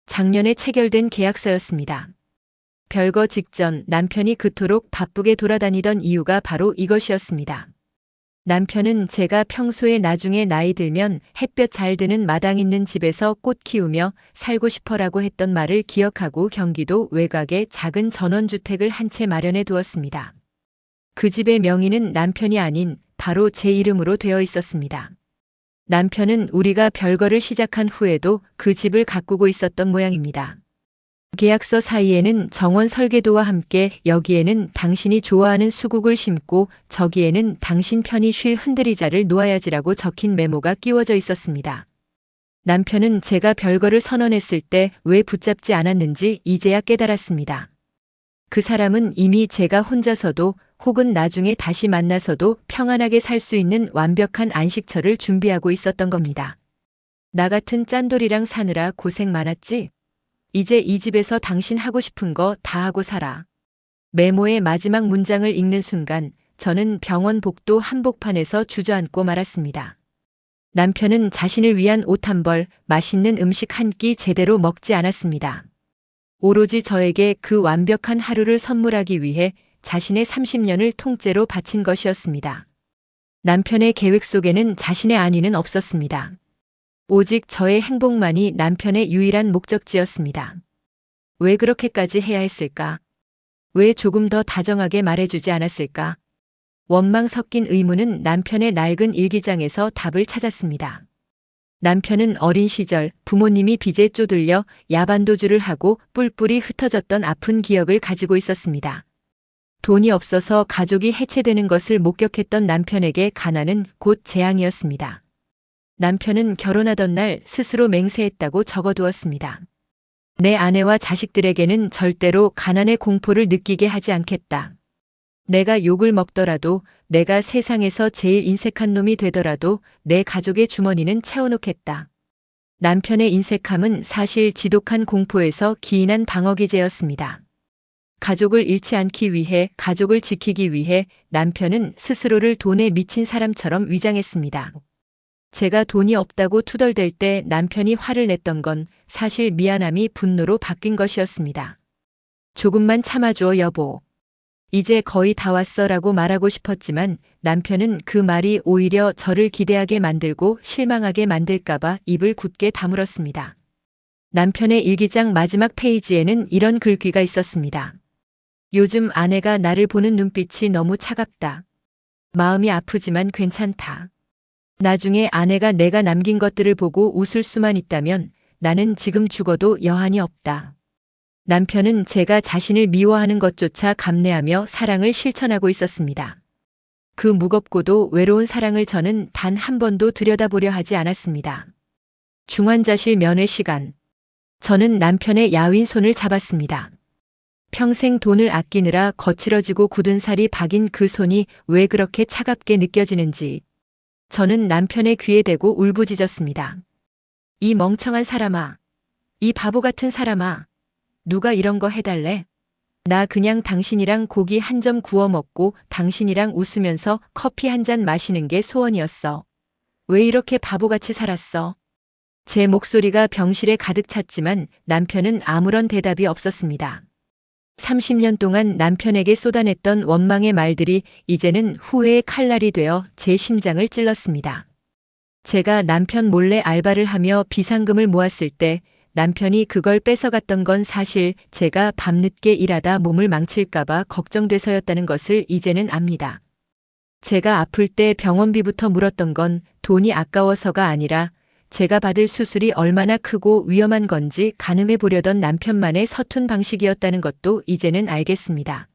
C: 작년에 체결된 계약서였습니다. 별거 직전 남편이 그토록 바쁘게 돌아다니던 이유가 바로 이것이었습니다. 남편은 제가 평소에 나중에 나이 들면 햇볕 잘 드는 마당 있는 집에서 꽃 키우며 살고 싶어라고 했던 말을 기억하고 경기도 외곽에 작은 전원주택을 한 채 마련해 두었습니다. 그 집의 명의는 남편이 아닌 바로 제 이름으로 되어 있었습니다. 남편은 우리가 별거를 시작한 후에도 그 집을 가꾸고 있었던 모양입니다. 계약서 사이에는 정원 설계도와 함께 여기에는 당신이 좋아하는 수국을 심고 저기에는 당신 편히 쉴 흔들의자를 놓아야지라고 적힌 메모가 끼워져 있었습니다. 남편은 제가 별거를 선언했을 때 왜 붙잡지 않았는지 이제야 깨달았습니다. 그 사람은 이미 제가 혼자서도 혹은 나중에 다시 만나서도 평안하게 살 수 있는 완벽한 안식처를 준비하고 있었던 겁니다. 나 같은 짠돌이랑 사느라 고생 많았지? 이제 이 집에서 당신 하고 싶은 거 다 하고 살아. 메모의 마지막 문장을 읽는 순간 저는 병원 복도 한복판에서 주저앉고 말았습니다. 남편은 자신을 위한 옷 한 벌, 맛있는 음식 한 끼 제대로 먹지 않았습니다. 오로지 저에게 그 완벽한 하루를 선물하기 위해 자신의 30년을 통째로 바친 것이었습니다. 남편의 계획 속에는 자신의 안위는 없었습니다. 오직 저의 행복만이 남편의 유일한 목적지였습니다. 왜 그렇게까지 해야 했을까? 왜 조금 더 다정하게 말해주지 않았을까? 원망 섞인 의문은 남편의 낡은 일기장에서 답을 찾았습니다. 남편은 어린 시절 부모님이 빚에 쪼들려 야반도주를 하고 뿔뿔이 흩어졌던 아픈 기억을 가지고 있었습니다. 돈이 없어서 가족이 해체되는 것을 목격했던 남편에게 가난은 곧 재앙이었습니다. 남편은 결혼하던 날 스스로 맹세했다고 적어두었습니다. 내 아내와 자식들에게는 절대로 가난의 공포를 느끼게 하지 않겠다. 내가 욕을 먹더라도, 내가 세상에서 제일 인색한 놈이 되더라도 내 가족의 주머니는 채워놓겠다. 남편의 인색함은 사실 지독한 공포에서 기인한 방어기제였습니다. 가족을 잃지 않기 위해, 가족을 지키기 위해 남편은 스스로를 돈에 미친 사람처럼 위장했습니다. 제가 돈이 없다고 투덜댈 때 남편이 화를 냈던 건 사실 미안함이 분노로 바뀐 것이었습니다. 조금만 참아줘, 여보. 이제 거의 다 왔어 라고 말하고 싶었지만 남편은 그 말이 오히려 저를 기대하게 만들고 실망하게 만들까봐 입을 굳게 다물었습니다. 남편의 일기장 마지막 페이지에는 이런 글귀가 있었습니다. 요즘 아내가 나를 보는 눈빛이 너무 차갑다. 마음이 아프지만 괜찮다. 나중에 아내가 내가 남긴 것들을 보고 웃을 수만 있다면 나는 지금 죽어도 여한이 없다. 남편은 제가 자신을 미워하는 것조차 감내하며 사랑을 실천하고 있었습니다. 그 무겁고도 외로운 사랑을 저는 단 한 번도 들여다보려 하지 않았습니다. 중환자실 면회 시간. 저는 남편의 야윈 손을 잡았습니다. 평생 돈을 아끼느라 거칠어지고 굳은 살이 박인 그 손이 왜 그렇게 차갑게 느껴지는지 저는 남편의 귀에 대고 울부짖었습니다. 이 멍청한 사람아. 이 바보 같은 사람아. 누가 이런 거 해달래? 나 그냥 당신이랑 고기 한 점 구워 먹고 당신이랑 웃으면서 커피 한 잔 마시는 게 소원이었어. 왜 이렇게 바보같이 살았어? 제 목소리가 병실에 가득 찼지만 남편은 아무런 대답이 없었습니다. 30년 동안 남편에게 쏟아냈던 원망의 말들이 이제는 후회의 칼날이 되어 제 심장을 찔렀습니다. 제가 남편 몰래 알바를 하며 비상금을 모았을 때 남편이 그걸 뺏어갔던 건 사실 제가 밤늦게 일하다 몸을 망칠까봐 걱정돼서였다는 것을 이제는 압니다. 제가 아플 때 병원비부터 물었던 건 돈이 아까워서가 아니라 제가 받을 수술이 얼마나 크고 위험한 건지 가늠해 보려던 남편만의 서툰 방식이었다는 것도 이제는 알겠습니다.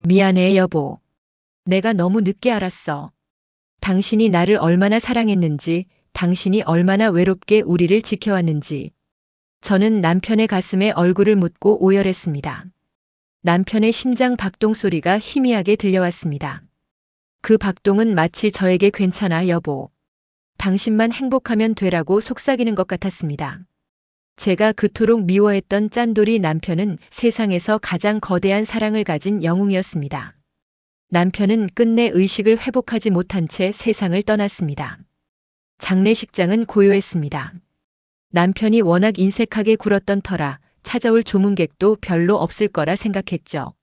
C: 미안해, 여보. 내가 너무 늦게 알았어. 당신이 나를 얼마나 사랑했는지, 당신이 얼마나 외롭게 우리를 지켜왔는지. 저는 남편의 가슴에 얼굴을 묻고 오열했습니다. 남편의 심장 박동 소리가 희미하게 들려왔습니다. 그 박동은 마치 저에게 괜찮아, 여보. 당신만 행복하면 되라고 속삭이는 것 같았습니다. 제가 그토록 미워했던 짠돌이 남편은 세상에서 가장 거대한 사랑을 가진 영웅이었습니다. 남편은 끝내 의식을 회복하지 못한 채 세상을 떠났습니다. 장례식장은 고요했습니다. 남편이 워낙 인색하게 굴었던 터라 찾아올 조문객도 별로 없을 거라 생각했죠.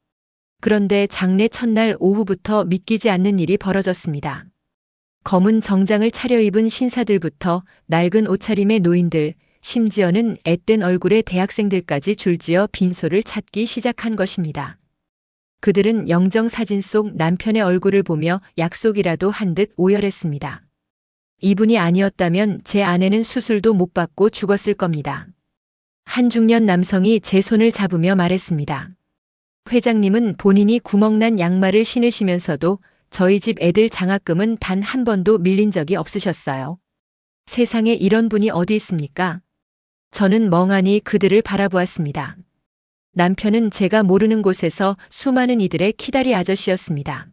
C: 그런데 장례 첫날 오후부터 믿기지 않는 일이 벌어졌습니다. 검은 정장을 차려입은 신사들부터 낡은 옷차림의 노인들, 심지어는 앳된 얼굴의 대학생들까지 줄지어 빈소를 찾기 시작한 것입니다. 그들은 영정사진 속 남편의 얼굴을 보며 약속이라도 한 듯 오열했습니다. 이분이 아니었다면 제 아내는 수술도 못 받고 죽었을 겁니다. 한 중년 남성이 제 손을 잡으며 말했습니다. 회장님은 본인이 구멍난 양말을 신으시면서도 저희 집 애들 장학금은 단 한 번도 밀린 적이 없으셨어요. 세상에 이런 분이 어디 있습니까? 저는 멍하니 그들을 바라보았습니다. 남편은 제가 모르는 곳에서 수많은 이들의 키다리 아저씨였습니다.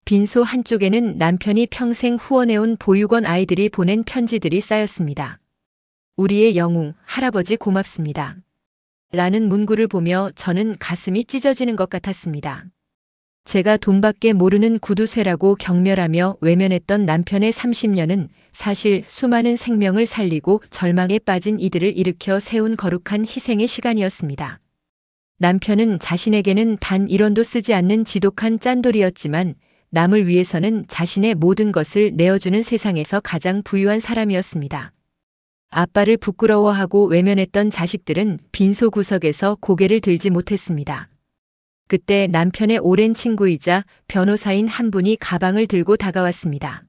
C: 빈소 한쪽에는 남편이 평생 후원해온 보육원 아이들이 보낸 편지들이 쌓였습니다. 우리의 영웅, 할아버지 고맙습니다. 라는 문구를 보며 저는 가슴이 찢어지는 것 같았습니다. 제가 돈밖에 모르는 구두쇠라고 경멸하며 외면했던 남편의 30년은 사실 수많은 생명을 살리고 절망에 빠진 이들을 일으켜 세운 거룩한 희생의 시간이었습니다. 남편은 자신에게는 단 1원도 쓰지 않는 지독한 짠돌이였지만 남을 위해서는 자신의 모든 것을 내어주는 세상에서 가장 부유한 사람이었습니다. 아빠를 부끄러워하고 외면했던 자식들은 빈소 구석에서 고개를 들지 못했습니다. 그때 남편의 오랜 친구이자 변호사인 한 분이 가방을 들고 다가왔습니다.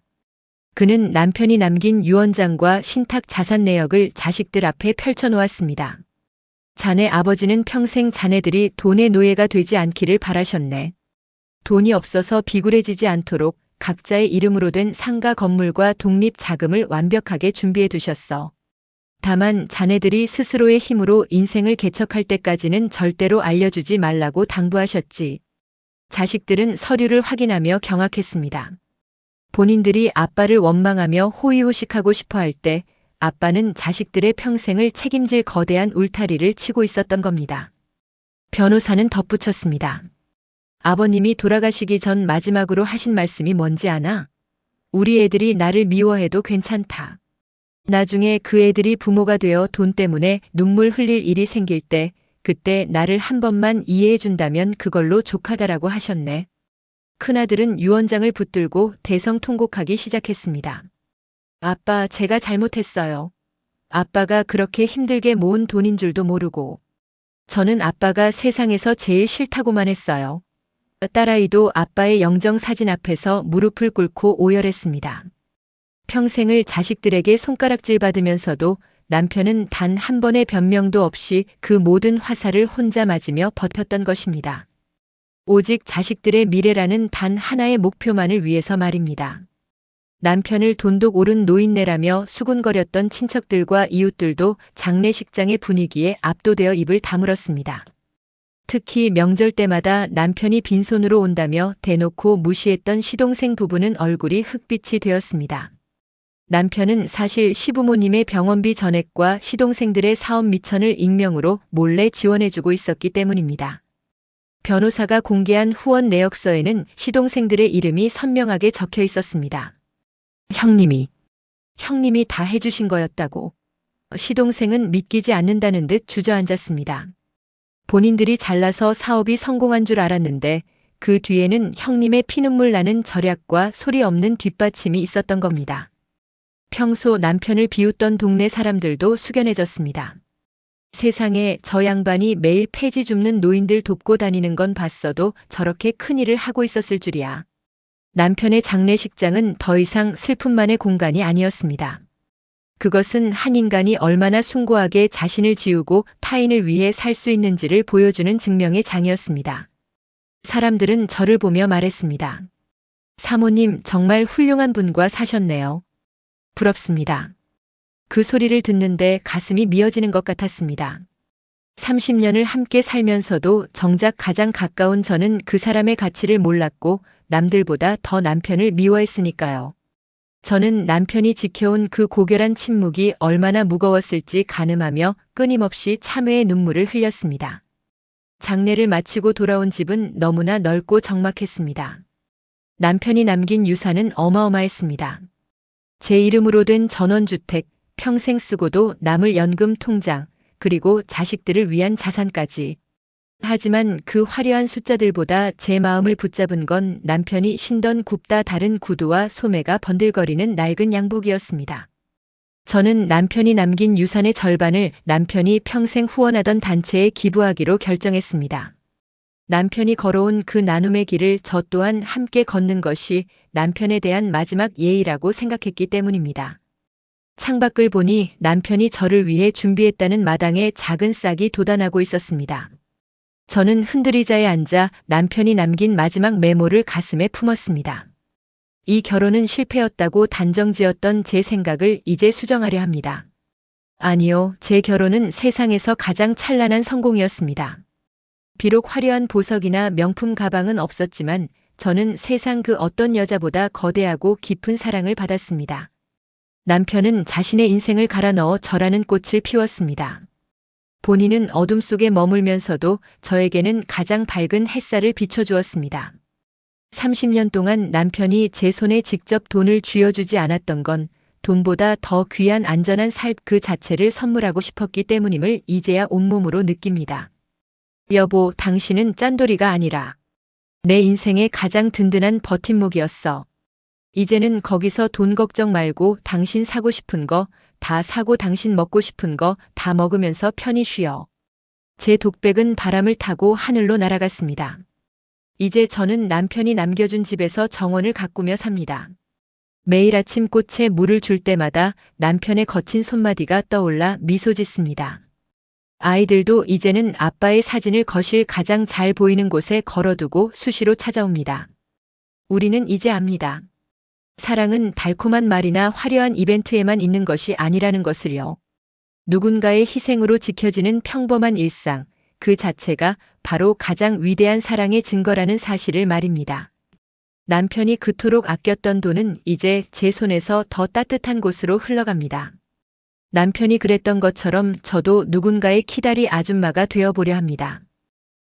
C: 그는 남편이 남긴 유언장과 신탁 자산 내역을 자식들 앞에 펼쳐놓았습니다. 자네 아버지는 평생 자네들이 돈의 노예가 되지 않기를 바라셨네. 돈이 없어서 비굴해지지 않도록 각자의 이름으로 된 상가 건물과 독립 자금을 완벽하게 준비해 두셨어. 다만 자네들이 스스로의 힘으로 인생을 개척할 때까지는 절대로 알려주지 말라고 당부하셨지. 자식들은 서류를 확인하며 경악했습니다. 본인들이 아빠를 원망하며 호의호식하고 싶어 할 때 아빠는 자식들의 평생을 책임질 거대한 울타리를 치고 있었던 겁니다. 변호사는 덧붙였습니다. 아버님이 돌아가시기 전 마지막으로 하신 말씀이 뭔지 아나? 우리 애들이 나를 미워해도 괜찮다. 나중에 그 애들이 부모가 되어 돈 때문에 눈물 흘릴 일이 생길 때 그때 나를 한 번만 이해해 준다면 그걸로 족하다라고 하셨네. 큰아들은 유언장을 붙들고 대성통곡하기 시작했습니다. 아빠, 제가 잘못했어요. 아빠가 그렇게 힘들게 모은 돈인 줄도 모르고. 저는 아빠가 세상에서 제일 싫다고만 했어요. 딸아이도 아빠의 영정 사진 앞에서 무릎을 꿇고 오열했습니다. 평생을 자식들에게 손가락질 받으면서도 남편은 단 한 번의 변명도 없이 그 모든 화살을 혼자 맞으며 버텼던 것입니다. 오직 자식들의 미래라는 단 하나의 목표만을 위해서 말입니다. 남편을 돈독 오른 노인네라며 수군거렸던 친척들과 이웃들도 장례식장의 분위기에 압도되어 입을 다물었습니다. 특히 명절 때마다 남편이 빈손으로 온다며 대놓고 무시했던 시동생 부부는 얼굴이 흑빛이 되었습니다. 남편은 사실 시부모님의 병원비 전액과 시동생들의 사업 미천을 익명으로 몰래 지원해주고 있었기 때문입니다. 변호사가 공개한 후원 내역서에는 시동생들의 이름이 선명하게 적혀 있었습니다. 형님이 다 해주신 거였다고. 시동생은 믿기지 않는다는 듯 주저앉았습니다. 본인들이 잘나서 사업이 성공한 줄 알았는데 그 뒤에는 형님의 피눈물 나는 절약과 소리 없는 뒷받침이 있었던 겁니다. 평소 남편을 비웃던 동네 사람들도 숙연해졌습니다. 세상에 저 양반이 매일 폐지 줍는 노인들 돕고 다니는 건 봤어도 저렇게 큰일을 하고 있었을 줄이야. 남편의 장례식장은 더 이상 슬픔만의 공간이 아니었습니다. 그것은 한 인간이 얼마나 숭고하게 자신을 지우고 타인을 위해 살 수 있는지를 보여주는 증명의 장이었습니다. 사람들은 저를 보며 말했습니다. 사모님, 정말 훌륭한 분과 사셨네요. 부럽습니다. 그 소리를 듣는데 가슴이 미어지는 것 같았습니다. 30년을 함께 살면서도 정작 가장 가까운 저는 그 사람의 가치를 몰랐고 남들보다 더 남편을 미워했으니까요. 저는 남편이 지켜온 그 고결한 침묵이 얼마나 무거웠을지 가늠하며 끊임없이 참회의 눈물을 흘렸습니다. 장례를 마치고 돌아온 집은 너무나 넓고 적막했습니다. 남편이 남긴 유산은 어마어마했습니다. 제 이름으로 된 전원주택, 평생 쓰고도 남을 연금 통장, 그리고 자식들을 위한 자산까지. 하지만 그 화려한 숫자들보다 제 마음을 붙잡은 건 남편이 신던 굽다 다른 구두와 소매가 번들거리는 낡은 양복이었습니다. 저는 남편이 남긴 유산의 절반을 남편이 평생 후원하던 단체에 기부하기로 결정했습니다. 남편이 걸어온 그 나눔의 길을 저 또한 함께 걷는 것이 남편에 대한 마지막 예의라고 생각했기 때문입니다. 창밖을 보니 남편이 저를 위해 준비했다는 마당에 작은 싹이 돋아나고 있었습니다. 저는 흔들의자에 앉아 남편이 남긴 마지막 메모를 가슴에 품었습니다. 이 결혼은 실패였다고 단정지었던 제 생각을 이제 수정하려 합니다. 아니요, 제 결혼은 세상에서 가장 찬란한 성공이었습니다. 비록 화려한 보석이나 명품 가방은 없었지만 저는 세상 그 어떤 여자보다 거대하고 깊은 사랑을 받았습니다. 남편은 자신의 인생을 갈아 넣어 저라는 꽃을 피웠습니다. 본인은 어둠 속에 머물면서도 저에게는 가장 밝은 햇살을 비춰주었습니다. 30년 동안 남편이 제 손에 직접 돈을 쥐어주지 않았던 건 돈보다 더 귀한 안전한 삶 그 자체를 선물하고 싶었기 때문임을 이제야 온몸으로 느낍니다. 여보, 당신은 짠돌이가 아니라 내 인생의 가장 든든한 버팀목이었어. 이제는 거기서 돈 걱정 말고 당신 사고 싶은 거 다 사고 당신 먹고 싶은 거 다 먹으면서 편히 쉬어. 제 독백은 바람을 타고 하늘로 날아갔습니다. 이제 저는 남편이 남겨준 집에서 정원을 가꾸며 삽니다. 매일 아침 꽃에 물을 줄 때마다 남편의 거친 손마디가 떠올라 미소 짓습니다. 아이들도 이제는 아빠의 사진을 거실 가장 잘 보이는 곳에 걸어두고 수시로 찾아옵니다. 우리는 이제 압니다. 사랑은 달콤한 말이나 화려한 이벤트에만 있는 것이 아니라는 것을요. 누군가의 희생으로 지켜지는 평범한 일상, 그 자체가 바로 가장 위대한 사랑의 증거라는 사실을 말입니다. 남편이 그토록 아꼈던 돈은 이제 제 손에서 더 따뜻한 곳으로 흘러갑니다. 남편이 그랬던 것처럼 저도 누군가의 키다리 아줌마가 되어보려 합니다.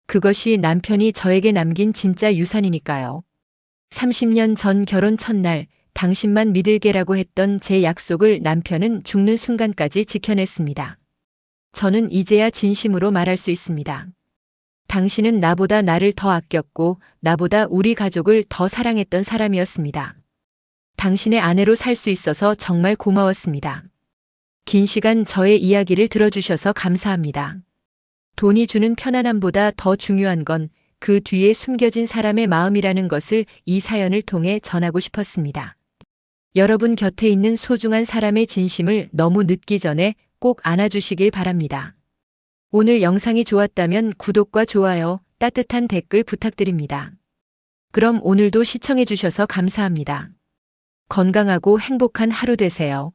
C: 그것이 남편이 저에게 남긴 진짜 유산이니까요. 30년 전 결혼 첫날 당신만 믿을게라고 했던 제 약속을 남편은 죽는 순간까지 지켜냈습니다. 저는 이제야 진심으로 말할 수 있습니다. 당신은 나보다 나를 더 아꼈고 나보다 우리 가족을 더 사랑했던 사람이었습니다. 당신의 아내로 살 수 있어서 정말 고마웠습니다. 긴 시간 저의 이야기를 들어주셔서 감사합니다. 돈이 주는 편안함보다 더 중요한 건 그 뒤에 숨겨진 사람의 마음이라는 것을 이 사연을 통해 전하고 싶었습니다. 여러분 곁에 있는 소중한 사람의 진심을 너무 늦기 전에 꼭 안아주시길 바랍니다. 오늘 영상이 좋았다면 구독과 좋아요, 따뜻한 댓글 부탁드립니다. 그럼 오늘도 시청해주셔서 감사합니다. 건강하고 행복한 하루 되세요.